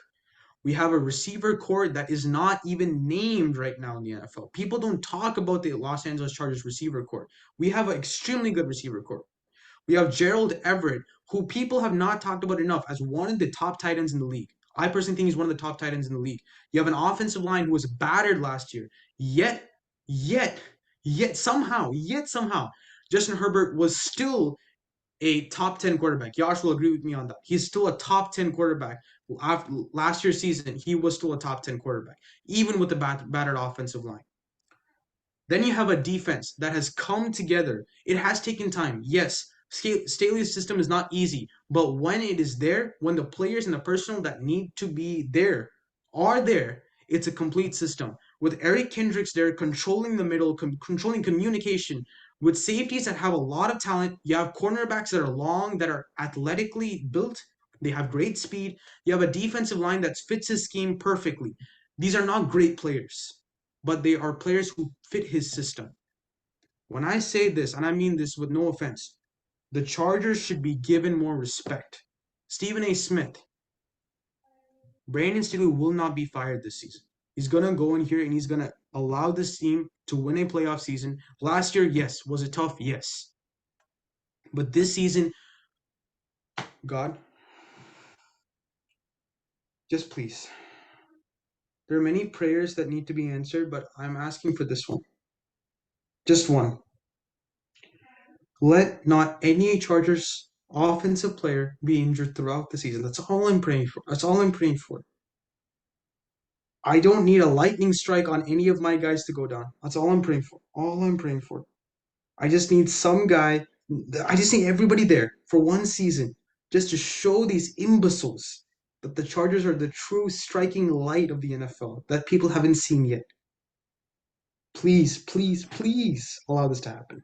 We have a receiver core that is not even named right now in the NFL. People don't talk about the Los Angeles Chargers receiver core. We have an extremely good receiver core. We have Gerald Everett, who people have not talked about enough as one of the top tight ends in the league. I personally think he's one of the top tight ends in the league. You have an offensive line who was battered last year, yet, yet, yet somehow, Justin Herbert was still a top 10 quarterback. Josh will agree with me on that. He's still a top 10 quarterback. After last year's season, he was still a top 10 quarterback, even with the battered offensive line. Then you have a defense that has come together. It has taken time. Yes, Staley's system is not easy, but when it is there, when the players and the personnel that need to be there are there, it's a complete system. With Eric Kendricks there controlling the middle, controlling communication, with safeties that have a lot of talent, you have cornerbacks that are long, that are athletically built, they have great speed. You have a defensive line that fits his scheme perfectly. These are not great players, but they are players who fit his system. When I say this, and I mean this with no offense, the Chargers should be given more respect. Stephen A. Smith, Brandon Staley will not be fired this season. He's going to go in here and he's going to allow this team to win a playoff season. Last year, yes. Was it tough? Yes. But this season, God, just please. There are many prayers that need to be answered, but I'm asking for this one. Just one. Let not any Chargers offensive player be injured throughout the season. That's all I'm praying for. That's all I'm praying for. I don't need a lightning strike on any of my guys to go down. That's all I'm praying for. All I'm praying for. I just need some guy. I just need everybody there for one season just to show these imbeciles that the Chargers are the true striking light of the NFL that people haven't seen yet. Please, please, please allow this to happen.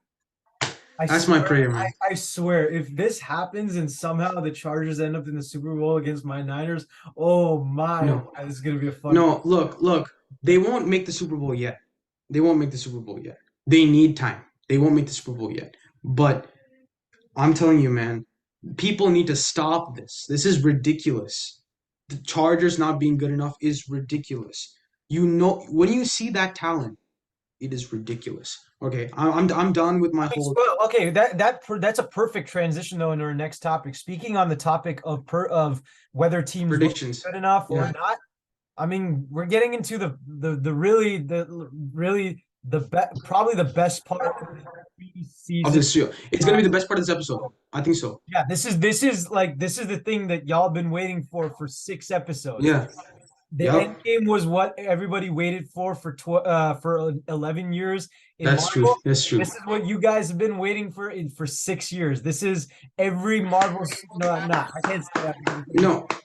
That's my prayer, man. I swear, if this happens and somehow the Chargers end up in the Super Bowl against my Niners, oh my, No. this is gonna be a fun. No, look. They won't make the Super Bowl yet. They won't make the Super Bowl yet. They need time. They won't make the Super Bowl yet. But I'm telling you, man, people need to stop this. This is ridiculous. The Chargers not being good enough is ridiculous. You know, when you see that talent, it is ridiculous. Okay, I'm done with my whole. Well, okay, that's a perfect transition though into our next topic. Speaking on the topic of whether teams look Predictions. good enough or Yeah. not. I mean, we're getting into the probably the best part of the Of season. this show. It's gonna be the best part of this episode. I think so. Yeah, this is the thing that y'all been waiting for 6 episodes. Yeah. The Yep. end game was what everybody waited for 11 years. In That's Marvel. true. That's true. This is what you guys have been waiting for 6 years. This is every Marvel. No, I can't say that.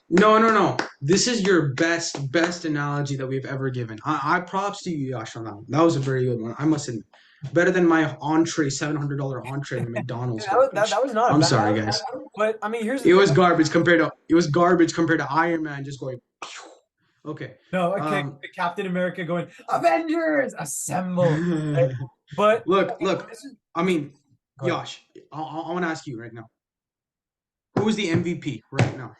No. This is your best analogy that we've ever given. I props to you, Yash, on that one. That was a very good one. I must admit. Better than my entree, $700 entree at McDonald's. That was not. I'm sorry, guys. But I mean, It was garbage compared to Iron Man just going. Okay. No, okay. Captain America going, Avengers assemble. But look. I mean, Yash, I want to ask you right now. Who is the MVP right now?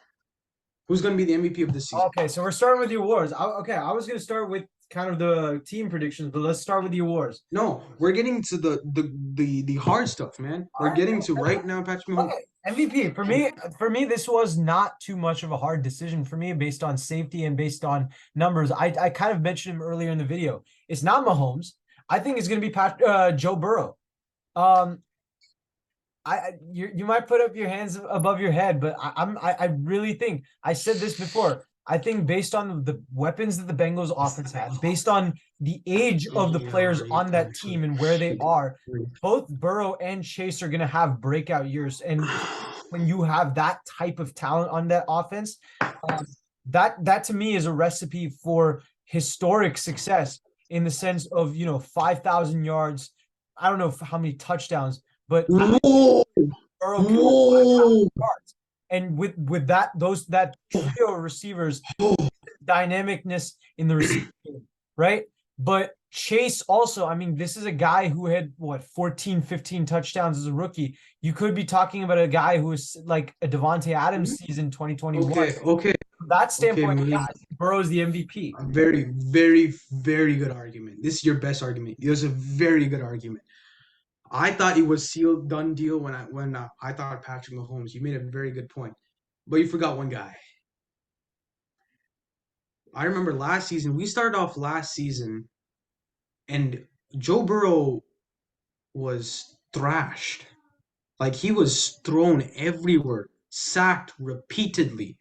Who's going to be the MVP of this season? Okay, so we're starting with the awards. I was going to start with kind of the team predictions, but let's start with the awards. No, we're getting to the hard stuff, man. We're getting to right now, Patrick Mahomes. Okay. MVP for me, this was not too much of a hard decision for me based on safety and based on numbers. I kind of mentioned him earlier in the video. It's not Mahomes. I think it's going to be Joe Burrow. You might put up your hands above your head, but I really think I said this before. I think based on the weapons that the Bengals offense had, based on the age of the players on that team and where they are, both Burrow and Chase are going to have breakout years. And when you have that type of talent on that offense, that to me is a recipe for historic success in the sense of, 5,000 yards. I don't know how many touchdowns, but Burrow can go 5,000 yards. And with that trio of receivers, dynamicness in the receiving game, right? But Chase also, I mean, this is a guy who had 14, 15 touchdowns as a rookie. You could be talking about a guy who is like a Devontae Adams season 2021. Okay. From that standpoint, Burrow's the MVP. Very, very, very good argument. This is your best argument. It was a very good argument. I thought it was sealed, done deal when I thought Patrick Mahomes. You made a very good point, but you forgot one guy. I remember last season. We started off last season, and Joe Burrow was thrashed. Like he was thrown everywhere, sacked repeatedly.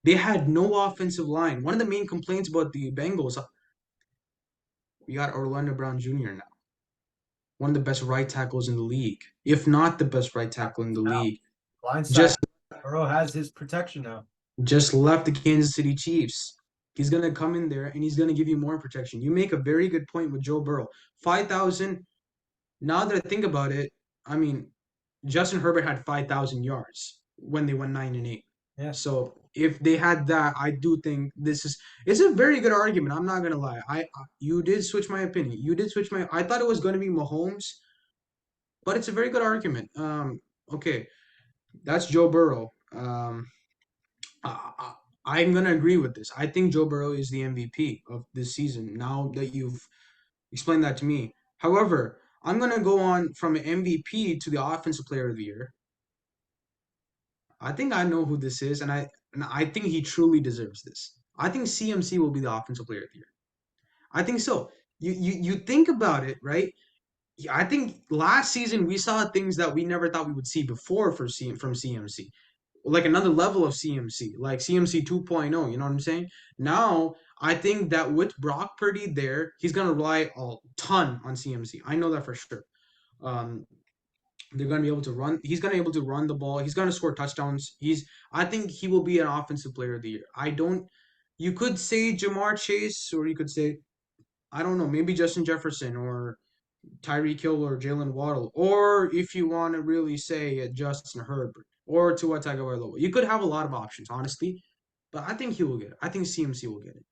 They had no offensive line. One of the main complaints about the Bengals, we got Orlando Brown Jr. now. One of the best right tackles in the league, if not the best right tackle in the league. Burrow has his protection now. Just left the Kansas City Chiefs. He's going to come in there and he's going to give you more protection. You make a very good point with Joe Burrow. 5,000. Now that I think about it, I mean, Justin Herbert had 5,000 yards when they went 9-8. Yeah. So if they had that, I do think it's a very good argument. I'm not gonna lie. You did switch my opinion. You did switch my. I thought it was gonna be Mahomes, but it's a very good argument. Okay, that's Joe Burrow. I, I, I'm gonna agree with this. I think Joe Burrow is the MVP of this season. Now that you've explained that to me, however, I'm gonna go on from MVP to the Offensive Player of the Year. I think I know who this is, and I think he truly deserves this. I think CMC will be the Offensive Player of the Year. I think so. You think about it, right? Yeah, I think last season we saw things that we never thought we would see before from CMC, like another level of CMC, like CMC 2.0. You know what I'm saying? Now I think that with Brock Purdy there, he's gonna rely a ton on CMC. I know that for sure. Um, they're going to be able to run. He's going to be able to run the ball. He's going to score touchdowns. I think he will be an offensive player of the year. I don't. You could say Jamar Chase, or you could say I don't know, maybe Justin Jefferson or Tyreek Hill or Jalen Waddle, or if you want to really say Justin Herbert or Tua Tagovailoa. You could have a lot of options, honestly, but I think he will get it. I think CMC will get it.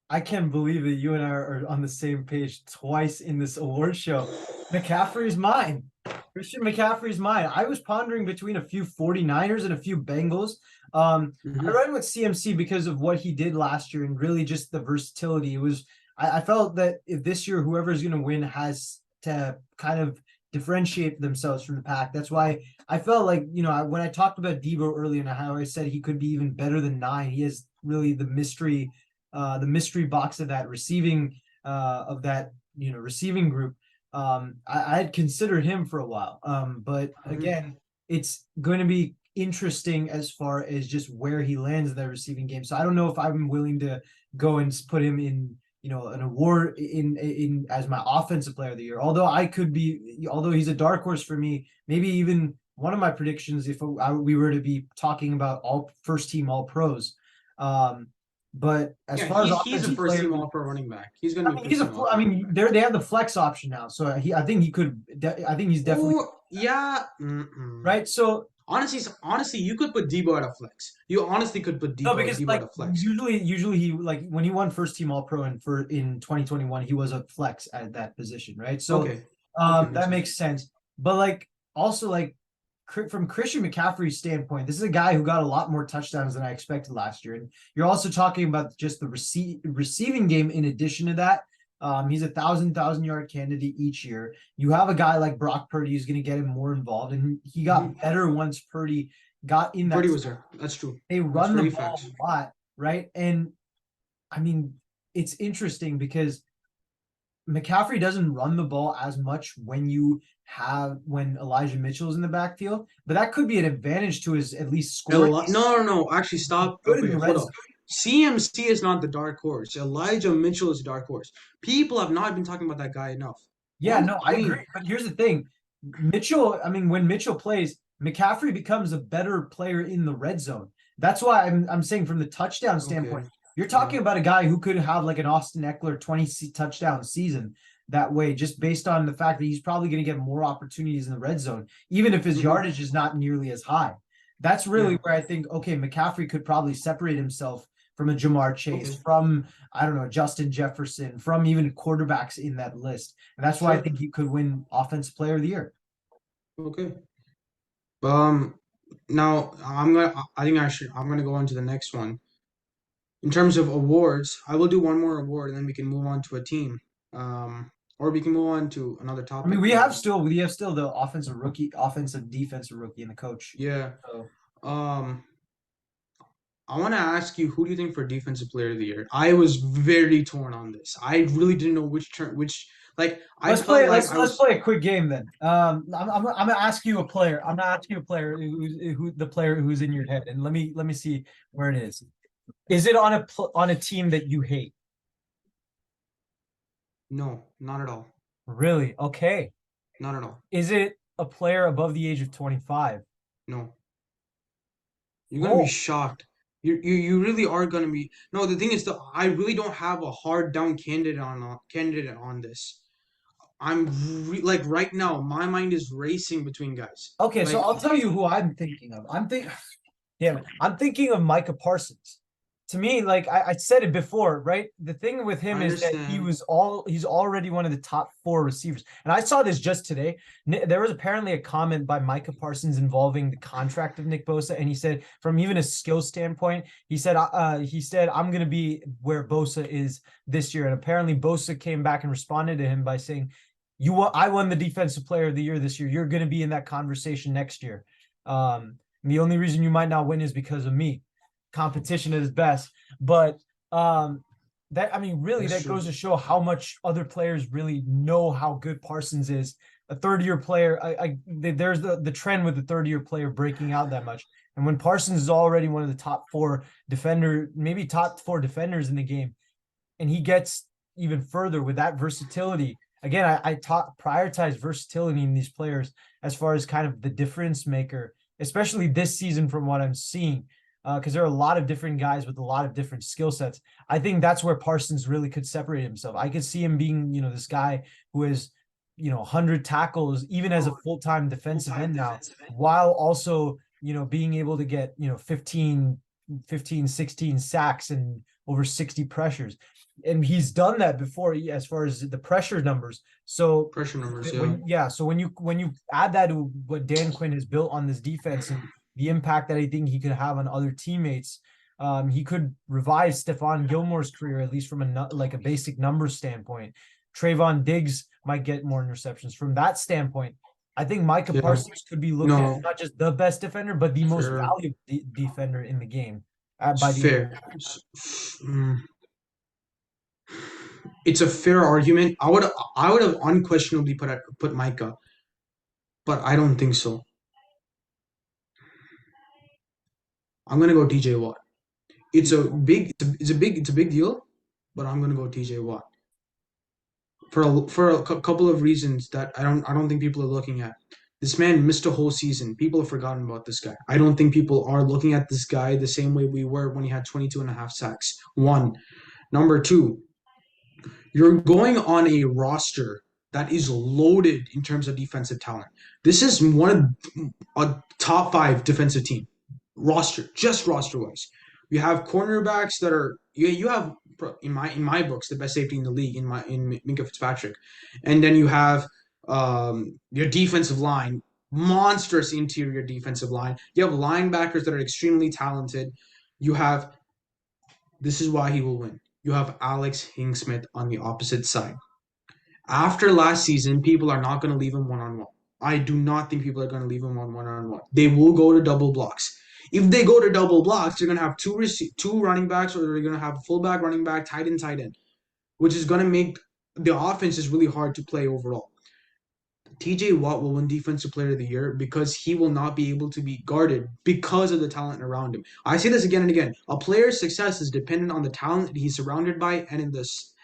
I can't believe that you and I are on the same page twice in this award show. McCaffrey's mine. Christian McCaffrey's mine. I was pondering between a few 49ers and a few Bengals. I ran with CMC because of what he did last year and really just the versatility. It was I felt that if this year whoever's going to win has to kind of differentiate themselves from the pack. That's why I felt like, when I talked about Debo earlier and how I said he could be even better than 9, he has really the mystery box of that receiving receiving group. I had considered him for a while. But again, it's going to be interesting as far as just where he lands in that receiving game. So I don't know if I'm willing to go and put him in, an award in as my offensive player of the year. Although he's a dark horse for me, maybe even one of my predictions if we were to be talking about all first team all pros. But as far as he's a first team all pro running back. He's gonna be. They have the flex option now, so I think he could. I think he's definitely. Yeah. Right. So honestly, you could put Debo at a flex. You honestly could put Debo at a flex. Usually he when he won first team all pro in 2021, he was a flex at that position, right? So that makes sense. But also from Christian McCaffrey's standpoint, this is a guy who got a lot more touchdowns than I expected last year. And you're also talking about just the receiving game in addition to that. He's a 1,000 yard candidate each year. You have a guy like Brock Purdy who's going to get him more involved, and he got better once Purdy got in that. Purdy was there. That's true. They run the ball a lot, right? And I mean, it's interesting because McCaffrey doesn't run the ball as much when Elijah Mitchell's in the backfield, but that could be an advantage to his at least scoring. No. Actually, stop. Okay, hold up. CMC is not the dark horse. Elijah Mitchell is the dark horse. People have not been talking about that guy enough. Yeah, no, I agree. But here's the thing. When Mitchell plays, McCaffrey becomes a better player in the red zone. That's why I'm saying from the touchdown standpoint, you're talking about a guy who could have like an Austin Eckler 20 touchdown season that way, just based on the fact that he's probably going to get more opportunities in the red zone, even if his yardage is not nearly as high. That's really where I think, McCaffrey could probably separate himself from a Jamar Chase, from, I don't know, Justin Jefferson, from even quarterbacks in that list. And that's why I think he could win Offensive Player of the Year. Okay. Now I'm gonna go on to the next one. In terms of awards, I will do one more award and then we can move on to a team. Or we can move on to another topic. I mean, we have still the offensive defensive rookie, and the coach. Yeah. So. I want to ask you, who do you think for defensive player of the year? I was very torn on this. I really didn't know which. Let's play a quick game then. I'm gonna ask you a player. I'm gonna ask you a player who's in your head, and let me see where it is. Is it on a team that you hate? No, not at all. Really? Okay. Not at all. Is it a player above the age of 25? No. You're gonna be shocked. You really are gonna be. No, the thing is that I really don't have a hard down candidate on this. Right now, my mind is racing between guys. Okay, so I'll tell you who I'm thinking of. Yeah, man. I'm thinking of Micah Parsons. To me, like I said it before, right? The thing with him I is that understand. he's already one of the top four receivers. And I saw this just today. There was apparently a comment by Micah Parsons involving the contract of Nick Bosa, and he said, from even a skill standpoint, he said I'm gonna be where Bosa is this year. And apparently Bosa came back and responded to him by saying, I won the defensive player of the year this year. You're gonna be in that conversation next year. And the only reason you might not win is because of me. Competition is best. But that, I mean, really, That's that true. goes to show how much other players really know how good Parsons is. A third-year player, there's the trend with the third-year player breaking out that much. And when Parsons is already one of the top four defender, maybe top four defenders in the game, and he gets even further with that versatility. Again, I prioritize versatility in these players as far as kind of the difference maker, especially this season from what I'm seeing, because there are a lot of different guys with a lot of different skill sets. I think that's where Parsons really could separate himself. I could see him being, this guy who is, 100 tackles, even as a full-time defensive end now, while also, being able to get, 15, 16 sacks and over 60 pressures. And he's done that before as far as the pressure numbers. So Pressure numbers, yeah. so when you add that to what Dan Quinn has built on this defense and the impact that I think he could have on other teammates, he could revive Stephon Gilmore's career, at least from a basic numbers standpoint. Trayvon Diggs might get more interceptions from that standpoint. I think Micah Yeah. Parsons could be looked No, at not just the best defender, but the most fair. valuable defender in the game by It's the end. fair. Mm, it's a fair argument. I would have unquestionably put Micah, but I don't think so. I'm gonna go TJ Watt. It's a big deal, but I'm gonna go TJ Watt for a couple of reasons that I don't think people are looking at. This man missed a whole season. People have forgotten about this guy. I don't think people are looking at this guy the same way we were when he had 22 and a half sacks. One. Number two, you're going on a roster that is loaded in terms of defensive talent. This is one of a top five defensive team roster, just roster wise. You have cornerbacks that are you have in my books the best safety in the league in Minkah Fitzpatrick, and then you have your defensive line, monstrous interior defensive line. You have linebackers that are extremely talented. You have this is why he will win. You have Alex Hingsmith on the opposite side. After last season, people are not going to leave him one on one. I do not think people are going to leave him on one on one. They will go to double blocks. If they go to double blocks, they're going to have two running backs, or they're going to have a fullback, running back, tight end, which is going to make the offense is really hard to play overall. TJ Watt will win Defensive Player of the Year because he will not be able to be guarded because of the talent around him. I say this again and again. A player's success is dependent on the talent that he's surrounded by and in this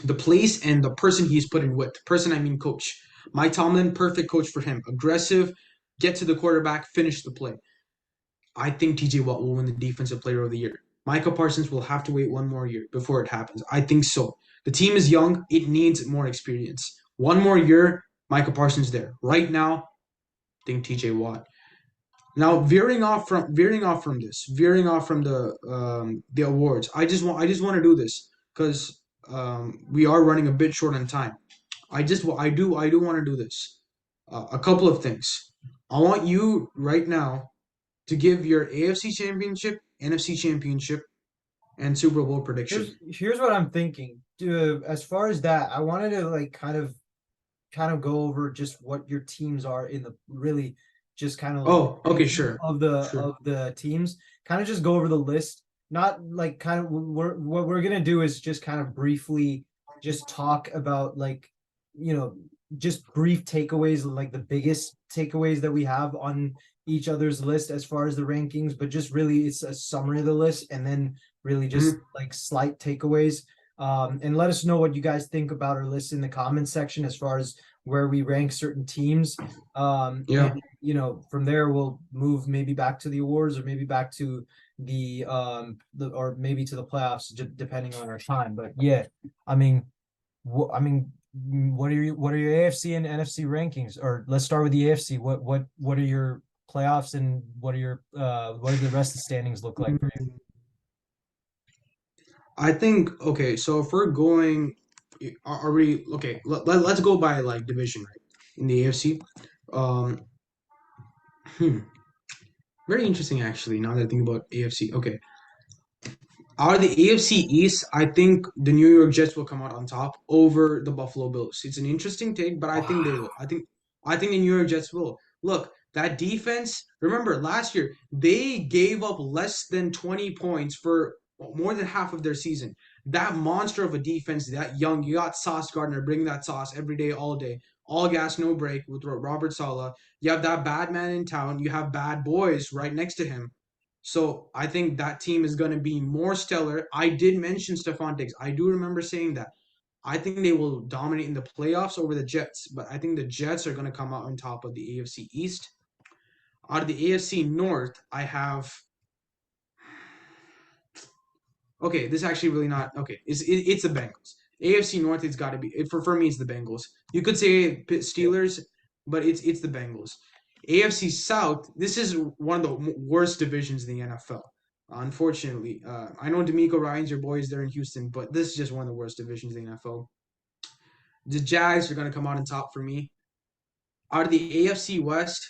the place and the person he's put in with. Person, I mean coach. Mike Tomlin, perfect coach for him. Aggressive, get to the quarterback, finish the play. I think TJ Watt will win the Defensive Player of the Year. Michael Parsons will have to wait one more year before it happens. I think so. The team is young. It needs more experience. One more year, Michael Parsons there. Right now, I think TJ Watt. Now veering off from the awards. I just want to do this because we are running a bit short on time. I do want to do this. A couple of things. I want you right now to give your AFC Championship, NFC Championship, and Super Bowl prediction. Here's what I'm thinking. As far as that, I wanted to like kind of go over just what your teams are in the really just kind of like Oh, okay, sure, sure. of the teams. Kind of just go over the list. Not like kind of what we're gonna do is just kind of briefly just talk about like you know just brief takeaways, like the biggest takeaways that we have on each other's list as far as the rankings, but just really it's a summary of the list and then really just Mhm. like slight takeaways. And let us know what you guys think about our list in the comments section as far as where we rank certain teams. Yeah. And from there we'll move maybe back to the awards or maybe back to or maybe to the playoffs, depending on our time. But yeah, I mean, what are your AFC and NFC rankings? Or let's start with the AFC. What are your playoffs, and what do the rest of the standings look like for you? I think okay. So if we're going, are we okay? Let's go by like division, right? In the AFC, um, hmm, very interesting actually. Now that I think about AFC, okay. Out of the AFC East, I think the New York Jets will come out on top over the Buffalo Bills. It's an interesting take, but I think they Wow. will. I think the New York Jets will. Look, that defense, remember last year, they gave up less than 20 points for more than half of their season. That monster of a defense, that young, you got Sauce Gardner bringing that sauce every day, all day. All gas, no break with Robert Saleh. You have that bad man in town. You have bad boys right next to him. So I think that team is going to be more stellar. I did mention Stephon Diggs. I do remember saying that. I think they will dominate in the playoffs over the Jets, but I think the Jets are going to come out on top of the AFC East. Out of the AFC North, I have. Okay, this is actually really not okay. It's the Bengals. AFC North, it's got to be for me. It's the Bengals. You could say Steelers, but it's the Bengals. AFC South. This is one of the worst divisions in the NFL. Unfortunately, I know D'Amico Ryan's your boy is there in Houston, but this is just one of the worst divisions in the NFL. The Jags are going to come out on top for me. Out of the AFC West,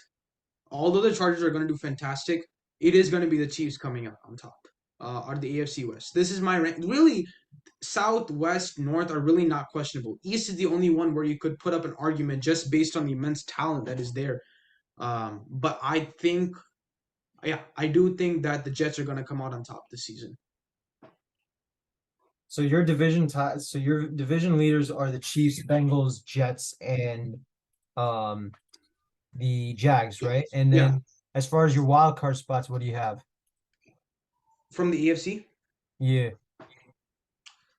although the Chargers are going to do fantastic, it is going to be the Chiefs coming out on top. Out of the AFC West, this is my rank. Really, South, West, North are really not questionable. East is the only one where you could put up an argument just based on the immense talent that is there. But I think, yeah, I do think that the Jets are going to come out on top this season. So your division leaders are the Chiefs, Bengals, Jets, and um the Jags, right? And Yeah, then as far as your wild card spots, what do you have? from the AFC. Yeah.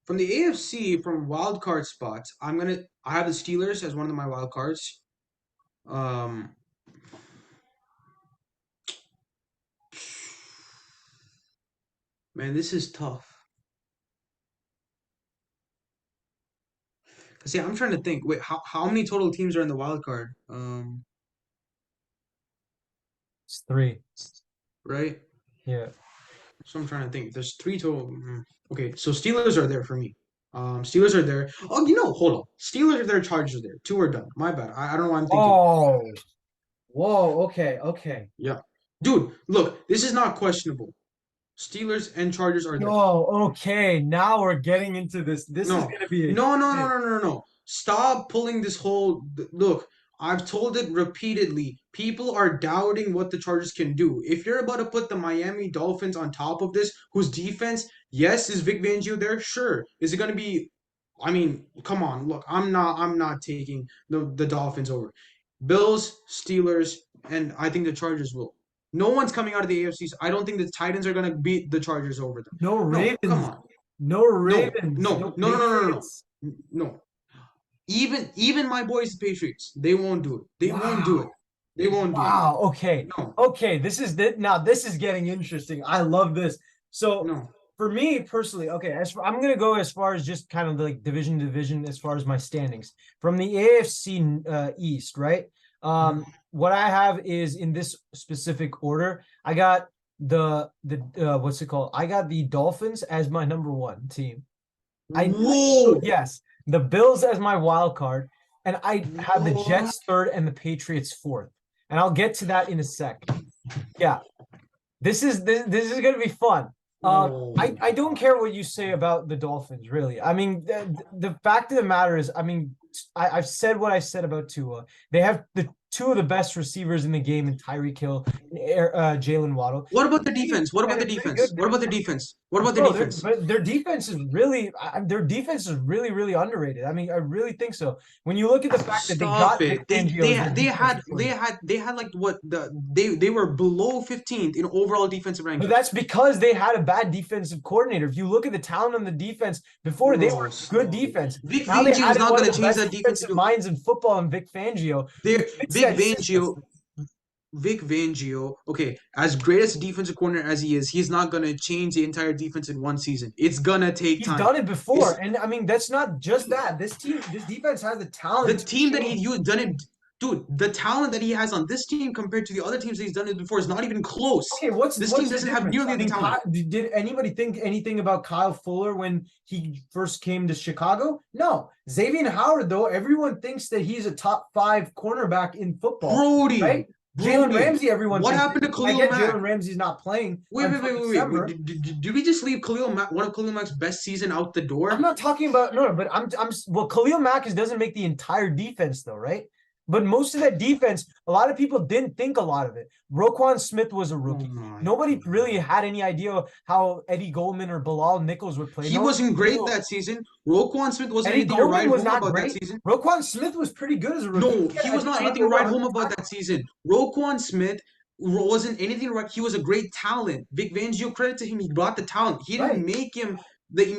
From the AFC, from wild card spots, I have the Steelers as one of my wild cards. Um, man, this is tough. See, I'm trying to think. Wait, how many total teams are in the wild card? It's three. Right? Yeah. So I'm trying to think. There's three total. Okay, so Steelers are there for me. Steelers are there. Oh, hold on. Steelers are there. Chargers are there. Two are done. My bad. I don't know what I'm thinking. Oh, whoa. Okay. Okay. Yeah, dude. Look, this is not questionable. Steelers and Chargers are there. Oh, okay. Now we're getting into this. This is No, gonna be a no, no, no, hit. no, no, no, no. Stop pulling this whole. Look, I've told it repeatedly. People are doubting what the Chargers can do. If you're about to put the Miami Dolphins on top of this, whose defense, yes, is Vic Fangio there? Sure. Is it going to be? I mean, come on. Look, I'm not taking the Dolphins over. Bills, Steelers, and I think the Chargers will. No one's coming out of the AFC. I don't think the Titans are going to beat the Chargers over them. No No, come Ravens. on. No No, Ravens. no, No no, no, no, no, no, Patriots. no. Even my boys, the Patriots, they won't do it. They won't do it. Wow. They won't do it. Wow. Okay. No, Okay. Now this is getting interesting. I love this. So no. for me personally, okay, I'm gonna go as far as just kind of like division to division as far as my standings from the AFC East, right? What I have is in this specific order. I got the what's it called? I got the Dolphins as my number one team. Whoa! Yes, the Bills as my wild card, and I have the What? Jets third and the Patriots fourth. And I'll get to that in a sec. Yeah, this is gonna be fun. Whoa. I don't care what you say about the Dolphins, really. I mean, the fact of the matter is, I mean, I've said what I said about Tua. They have the two of the best receivers in the game in Tyreek Hill and Jalen Waddle. What about the defense? What about the And they're pretty defense? good. What about the defense? What about the Bro, defense? but their defense is really underrated. I mean, I really think so. When you look at the fact that they Stop got it. Vic They Fangio they as their had they had defensive they coordinator. had they had like what they were below 15th in overall defensive But ranking. that's because they had a bad defensive coordinator. If you look at the talent on the defense before, they were good defense. Vic Now they Fangio is added not one of going to the change best that defensive. defensive minds in football in Vic Fangio. Who fits Vic that system. Fangio, Vic Fangio, okay, as great as a defensive coordinator as he is, he's not gonna change the entire defense in one season. It's gonna take He's time. done it before, It's and I mean that's not just that. This defense has the the talent to team that change. you done it, dude, the talent that he has on this team compared to the other teams that he's done it before is not even close. Okay, what's This what's team the doesn't have difference? nearly I the mean, talent. did anybody think anything about Kyle Fuller when he first came to Chicago? No. Xavier Howard, though, everyone thinks that he's a top 5 cornerback in football, Brody, right? Jalen Ramsey, everyone what thinks. happened to I Khalil get Mack? Jalen Ramsey's not playing Wait, wait, until wait, wait, wait, December. wait. Did we just leave Khalil Mack, one of Khalil Mack's best season out the door? I'm not talking about but well, Khalil Mack doesn't make the entire defense though, right? But most of that defense, a lot of people didn't think a lot of it. Roquan Smith was a rookie. Nobody really had any idea how Eddie Goldman or Bilal Nichols would play. He wasn't great that season. Roquan Smith wasn't Eddie anything to write Goldman was home not about that great. season. Roquan Smith was pretty good as a rookie. No, he was not anything to write home about that season. Roquan Smith wasn't anything to write. He was a great talent. Vic Fangio, credit to him, he brought the talent. He didn't make him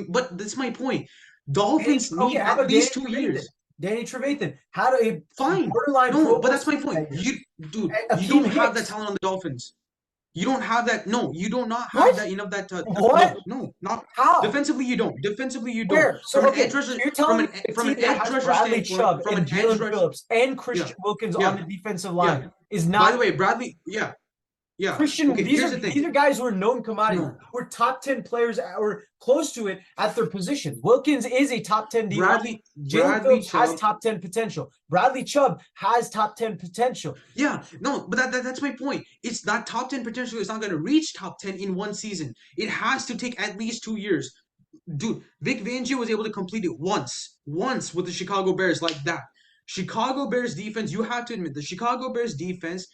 but that's my point. Dolphins need at least 2 years. Danny Trevathan had a fine. borderline. No, but that's my point. You don't have that talent on the Dolphins. You don't have that. No, you do not have that enough. What? No, not how. Defensively, you don't. Defensively, you don't. Where? So from an edge rusher, you're telling from an edge rusher Bradley standpoint, Chubb and Jalen Phillips and Christian Wilkins on the defensive line is not. By the way, Bradley, Christian, okay, these are guys who are known commodities. No. We're top 10 players or close to it at their position. Wilkins is a top 10 D. Jalen Phillips has top 10 potential. Bradley Chubb has top 10 potential. Yeah, no, but that's my point. It's that top 10 potential is not going to reach top 10 in one season. It has to take at least 2 years. Dude, Vic Fangio was able to complete it once with the Chicago Bears like that. Chicago Bears defense, you have to admit, the Chicago Bears defense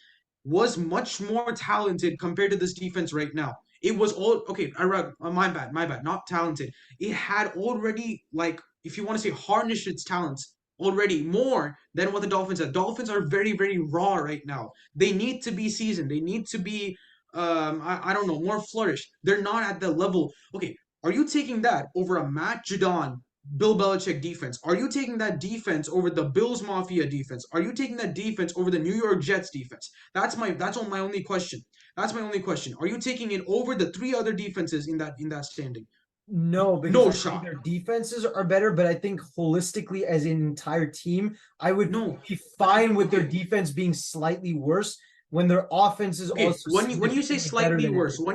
was much more talented compared to this defense right now. It was all okay. My bad. Not talented. It had already, like, if you want to say, harnessed its talents already more than what the Dolphins have. Dolphins are very, very raw right now. They need to be seasoned. They need to be, I don't know, more flourished. They're not at the level. Okay, are you taking that over a Matt Judon, Bill Belichick defense? Are you taking that defense over the Bills Mafia defense? Are you taking that defense over the New York Jets defense? That's my only question. That's my only question. Are you taking it over the 3 other defenses in that standing? No, because their defenses are better, but I think holistically as an entire team, I would be fine with their defense being slightly worse when their offense is also when you say slightly worse, what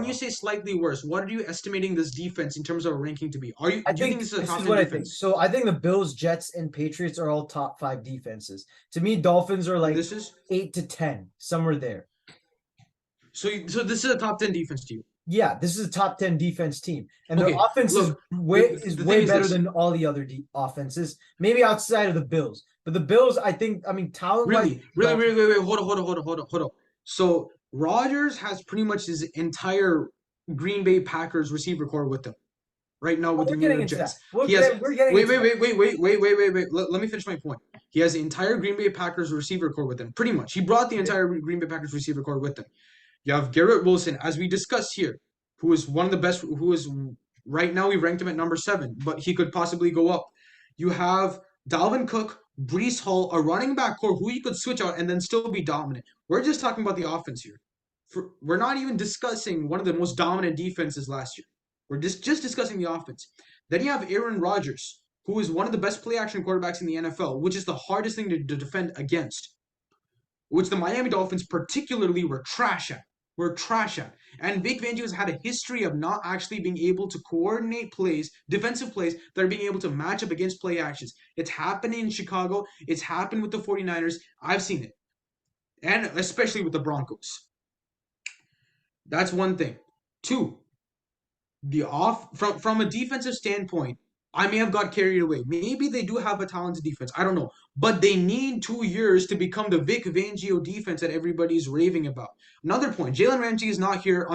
are you estimating this defense in terms of a ranking to be? Do you think this is a top 10 defense? So I think the Bills, Jets, and Patriots are all top 5 defenses. To me, Dolphins are like 8 to 10, somewhere there. So this is a top 10 defense to you? Yeah, this is a top 10 defense team, and their offense is way better than all the other offenses. Maybe outside of the Bills, but the Bills, I mean, talent. Really, wait, hold on. So Rodgers has pretty much his entire Green Bay Packers receiver core with him right now with the New York Jets. Wait. Let me finish my point. He has the entire Green Bay Packers receiver core with him. Pretty much, he brought the entire Green Bay Packers receiver core with him. You have Garrett Wilson, as we discussed here, who is one of the best. Who is right now we ranked him at number 7, but he could possibly go up. You have Dalvin Cook, Breece Hall, a running back core who you could switch out and then still be dominant. We're just talking about the offense here. We're not even discussing one of the most dominant defenses last year. We're just discussing the offense. Then you have Aaron Rodgers, who is one of the best play action quarterbacks in the NFL, which is the hardest thing to defend against, which the Miami Dolphins particularly were trash at. And Vic Fangio has had a history of not actually being able to coordinate plays, defensive plays, that are being able to match up against play actions. It's happened in Chicago. It's happened with the 49ers. I've seen it. And especially with the Broncos. That's one thing. 2, from a defensive standpoint, I may have got carried away. Maybe they do have a talented defense. I don't know. But they need 2 years to become the Vic Fangio defense that everybody's raving about. Another point, Jalen Ramsey is not here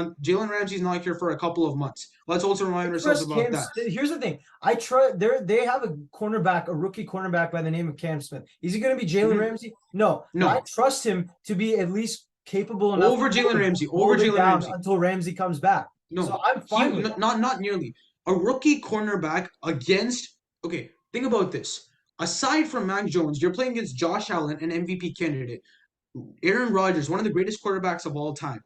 for a couple of months. Let's also remind ourselves about that. Here's the thing. They have a rookie cornerback by the name of Cam Smith. Is he going to be Jalen Ramsey? No. I trust him to be at least capable enough over Jalen Ramsey. Until Ramsey comes back. No. So I'm fine with not nearly. A rookie cornerback against, okay, think about this. Aside from Mac Jones, you're playing against Josh Allen, an MVP candidate. Aaron Rodgers, one of the greatest quarterbacks of all time.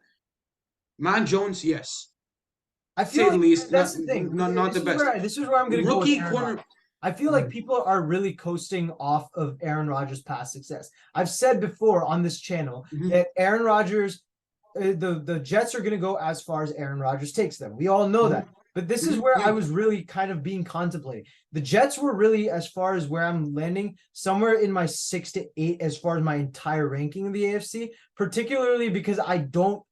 Mac Jones, yes. I feel like least, that's the thing. Not the best. This is where I'm going to go. I feel like people are really coasting off of Aaron Rodgers' past success. I've said before on this channel Mhm. that Aaron Rodgers, the Jets are going to go as far as Aaron Rodgers takes them. We all know that. But this is where I Yeah. was really kind of being contemplated. The Jets were really, as far as where I'm landing, somewhere in my 6 to 8 as far as my entire ranking of the AFC, particularly because I don't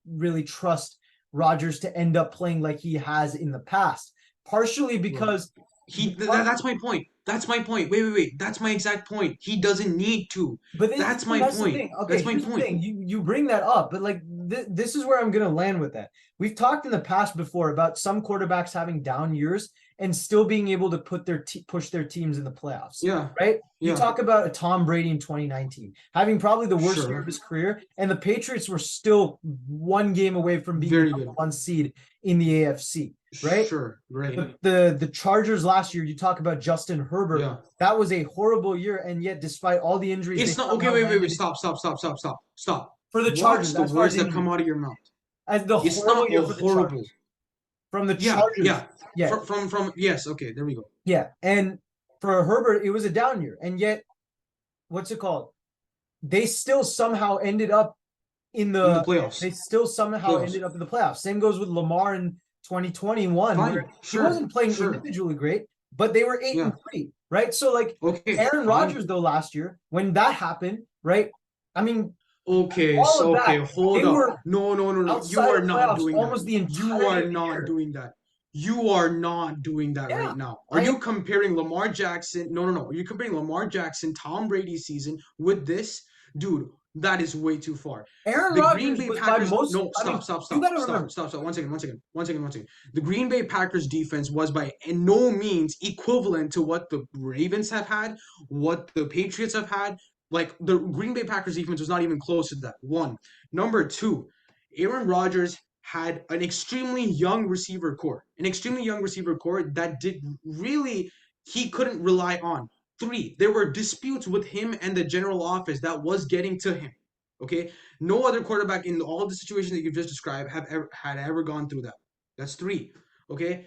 really trust Rodgers to end up playing like he has in the past. Partially Bro. because That's my point. That's my point. Wait. That's my exact point. He doesn't need to. But That's my that's the point. thing. Okay, That's my here's the point. thing. You bring that up, but like this is where I'm gonna land with that. We've talked in the past before about some quarterbacks having down years and still being able to push their teams in the playoffs, Yeah. right? You Yeah. talk about a Tom Brady in 2019 having probably the worst year of Sure. his career, and the Patriots were still one game away from being the Very number good. one seed in the AFC, right? Sure. Right. The Chargers last year, you talk about Justin Herbert. Yeah. That was a horrible year, and yet despite all the injuries, they It's not okay. somehow Wait. landed Stop. for the Watch Chargers the as far as words that come injuries. out of your mouth. As the It's horrible not year a for the horrible. Chargers. From the Yeah. Chargers. Yeah. From yes. Okay. There we go. Yeah. And for Herbert, it was a down year. And yet, what's it called? They still somehow ended up in In the the playoffs. they still somehow Playoffs. ended up in the playoffs. Same goes with Lamar in 2021, Fine. where he Sure. wasn't playing Sure. individually great, but they were 8 Yeah. and 3, right? So like Okay. Aaron Fine. Rodgers, though, last year, when that happened, right? I mean, Okay, all of so okay, that, hold they up. were No. You outside are of not playoffs doing that. almost the You entirety are of the not year. doing that. You are not doing that Yeah, right now. Are I you am. comparing Lamar Jackson? No. Are you comparing Lamar Jackson, Tom Brady's season with this? Dude, that is way too far. Aaron The Green Rodgers Bay was by Packers. most. No, I mean, stop, stop, you stop, got to stop, remember. stop, stop. One second. The Green Bay Packers defense was by in no means equivalent to what the Ravens have had, what the Patriots have had. Like the Green Bay Packers defense was not even close to that. One. Number two, Aaron Rodgers had an extremely young receiver core, that did really he couldn't rely on. Three, there were disputes with him and the general office that was getting to him. Okay, no other quarterback in all the situations that you've just described had ever gone through that. That's three. Okay,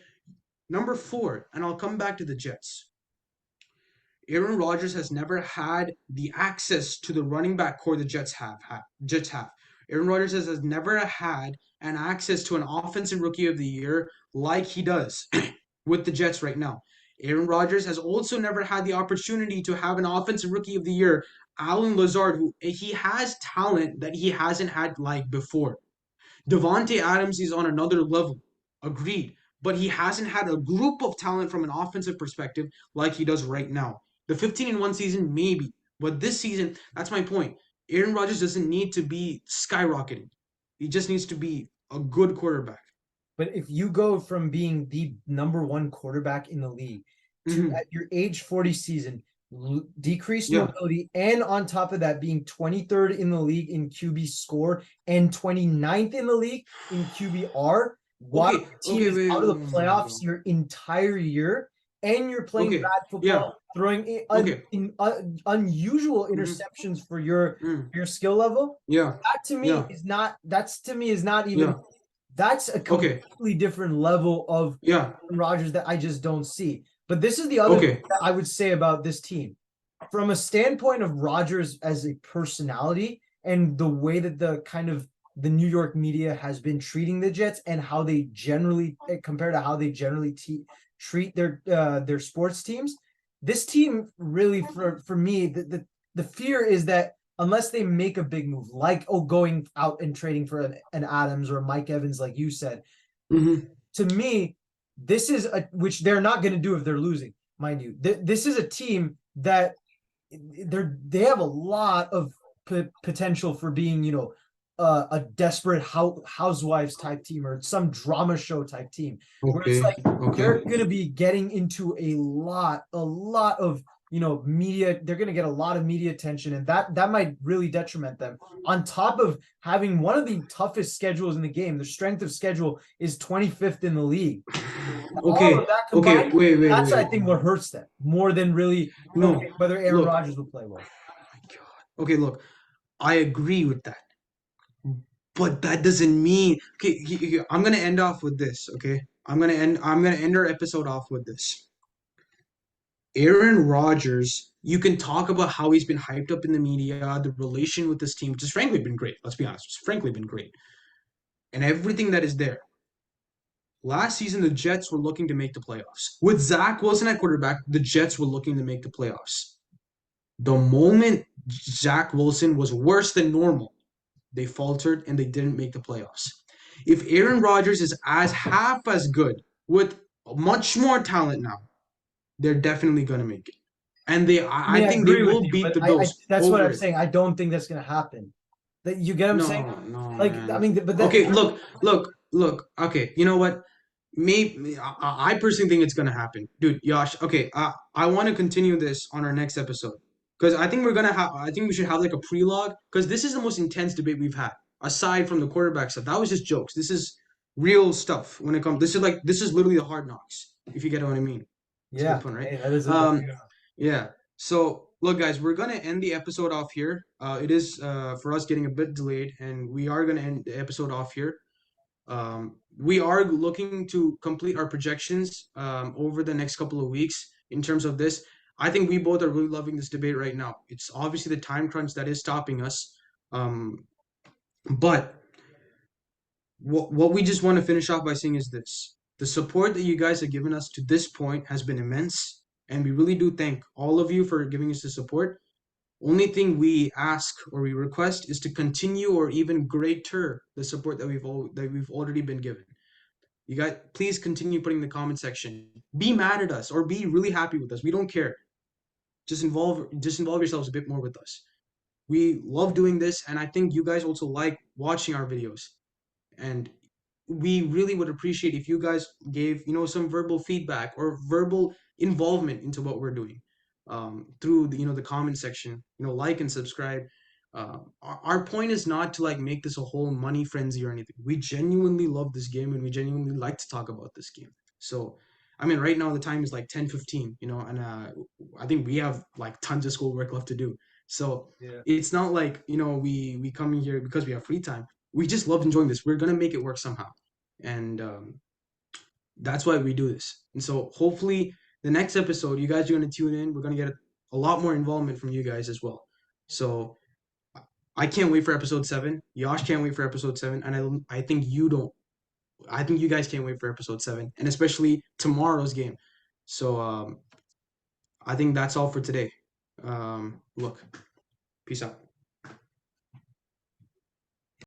number four, and I'll come back to the Jets. Aaron Rodgers has never had the access to the running back core the Jets have. Aaron Rodgers has never had an access to an offensive rookie of the year like he does with the Jets right now. Aaron Rodgers has also never had the opportunity to have an offensive rookie of the year, Alan Lazard, who he has talent that he hasn't had like before. Devontae Adams is on another level. Agreed. But he hasn't had a group of talent from an offensive perspective like he does right now. The 15-1 season, maybe. But this season, that's my point. Aaron Rodgers doesn't need to be skyrocketing. He just needs to be a good quarterback. But if you go from being the number one quarterback in the league to Mm-hmm. at your age 40 season, decreased Yeah. mobility, and on top of that, being 23rd in the league in QB score and 29th in the league in QBR, while Okay. your team is Wait. out of the playoffs your entire year, and you're playing Okay. bad Yeah. football, throwing Okay. unusual Mm-hmm. interceptions for your Mm. skill level. Yeah. That to me Yeah. is not. That's to me is not even. Yeah. That's a Okay. completely different level of Yeah. Rodgers that I just don't see. But this is the other Okay. thing that I would say about this team. From a standpoint of Rodgers as a personality and the way that the New York media has been treating the Jets and how they generally compared to how they generally treat their sports teams, this team really for me the fear is that unless they make a big move like going out and trading for an Adams or Mike Evans like you said, Mm-hmm. to me this is which they're not going to do if they're losing, mind you. This is a team that they have a lot of potential for being, a desperate housewives type team or some drama show type team, where it's Okay. like they're Okay. going to be getting into a lot of media. They're going to get a lot of media attention, and that might really detriment them. On top of having one of the toughest schedules in the game, the strength of schedule is 25th in the league. All of that combined, Wait. that's I think what hurts them more than really No. whether Aaron Look. Rodgers will play well. Okay, look, I agree with that. But that doesn't mean I'm gonna end off with this, okay? I'm gonna end our episode off with this. Aaron Rodgers, you can talk about how he's been hyped up in the media, the relation with this team, which has frankly been great. Let's be honest, it's frankly been great, and everything that is there. Last season, the Jets were looking to make the playoffs. With Zach Wilson at quarterback, the Jets were looking to make the playoffs. The moment Zach Wilson was worse than normal, they faltered and they didn't make the playoffs. If Aaron Rodgers is as half as good with much more talent now, they're definitely gonna make it. And I I mean, I think they agree with will you, beat but the I Bills that's what over I'm it. saying. I don't think that's gonna happen. That you get what I'm saying? No, no, Like, I man. mean, but that Okay, look. Okay, you know what? Maybe I personally think it's gonna happen, dude. Yash. Okay, I want to continue this on our next episode because I think we're gonna have. I think we should have like a pre-log because this is the most intense debate we've had aside from the quarterback stuff. That was just jokes. This is real stuff when it comes. This is literally the hard knocks. If you get what I mean. It's a good yeah, point, right? hey, that is a Um, yeah. So look, guys, we're gonna end the episode off here. It is for us getting a bit delayed, and we are gonna end the episode off here. We are looking to complete our projections over the next couple of weeks in terms of this. I think we both are really loving this debate right now. It's obviously the time crunch that is stopping us, but what we just want to finish off by saying is this: the support that you guys have given us to this point has been immense, and we really do thank all of you for giving us the support. Only thing we ask or we request is to continue or even greater the support that we've already been given. You guys, please continue putting in the comment section. Be mad at us or be really happy with us. We don't care. Just involve yourselves a bit more with us. We love doing this, and I think you guys also like watching our videos. And we really would appreciate if you guys gave some verbal feedback or verbal involvement into what we're doing through the comment section. Like and subscribe. Our point is not to like make this a whole money frenzy or anything. We genuinely love this game and we genuinely like to talk about this game. So I mean, right now the time is like 10:15, and I think we have like tons of schoolwork left to do. So yeah. it's not like we come in here because we have free time. We just love enjoying this. We're gonna make it work somehow, and that's why we do this. And so hopefully the next episode, you guys are gonna tune in. We're gonna get a lot more involvement from you guys as well. So I can't wait for episode 7. Yash can't wait for episode 7, and I think you don't. I think you guys can't wait for episode 7, and especially tomorrow's game. So I think that's all for today. Look, peace out.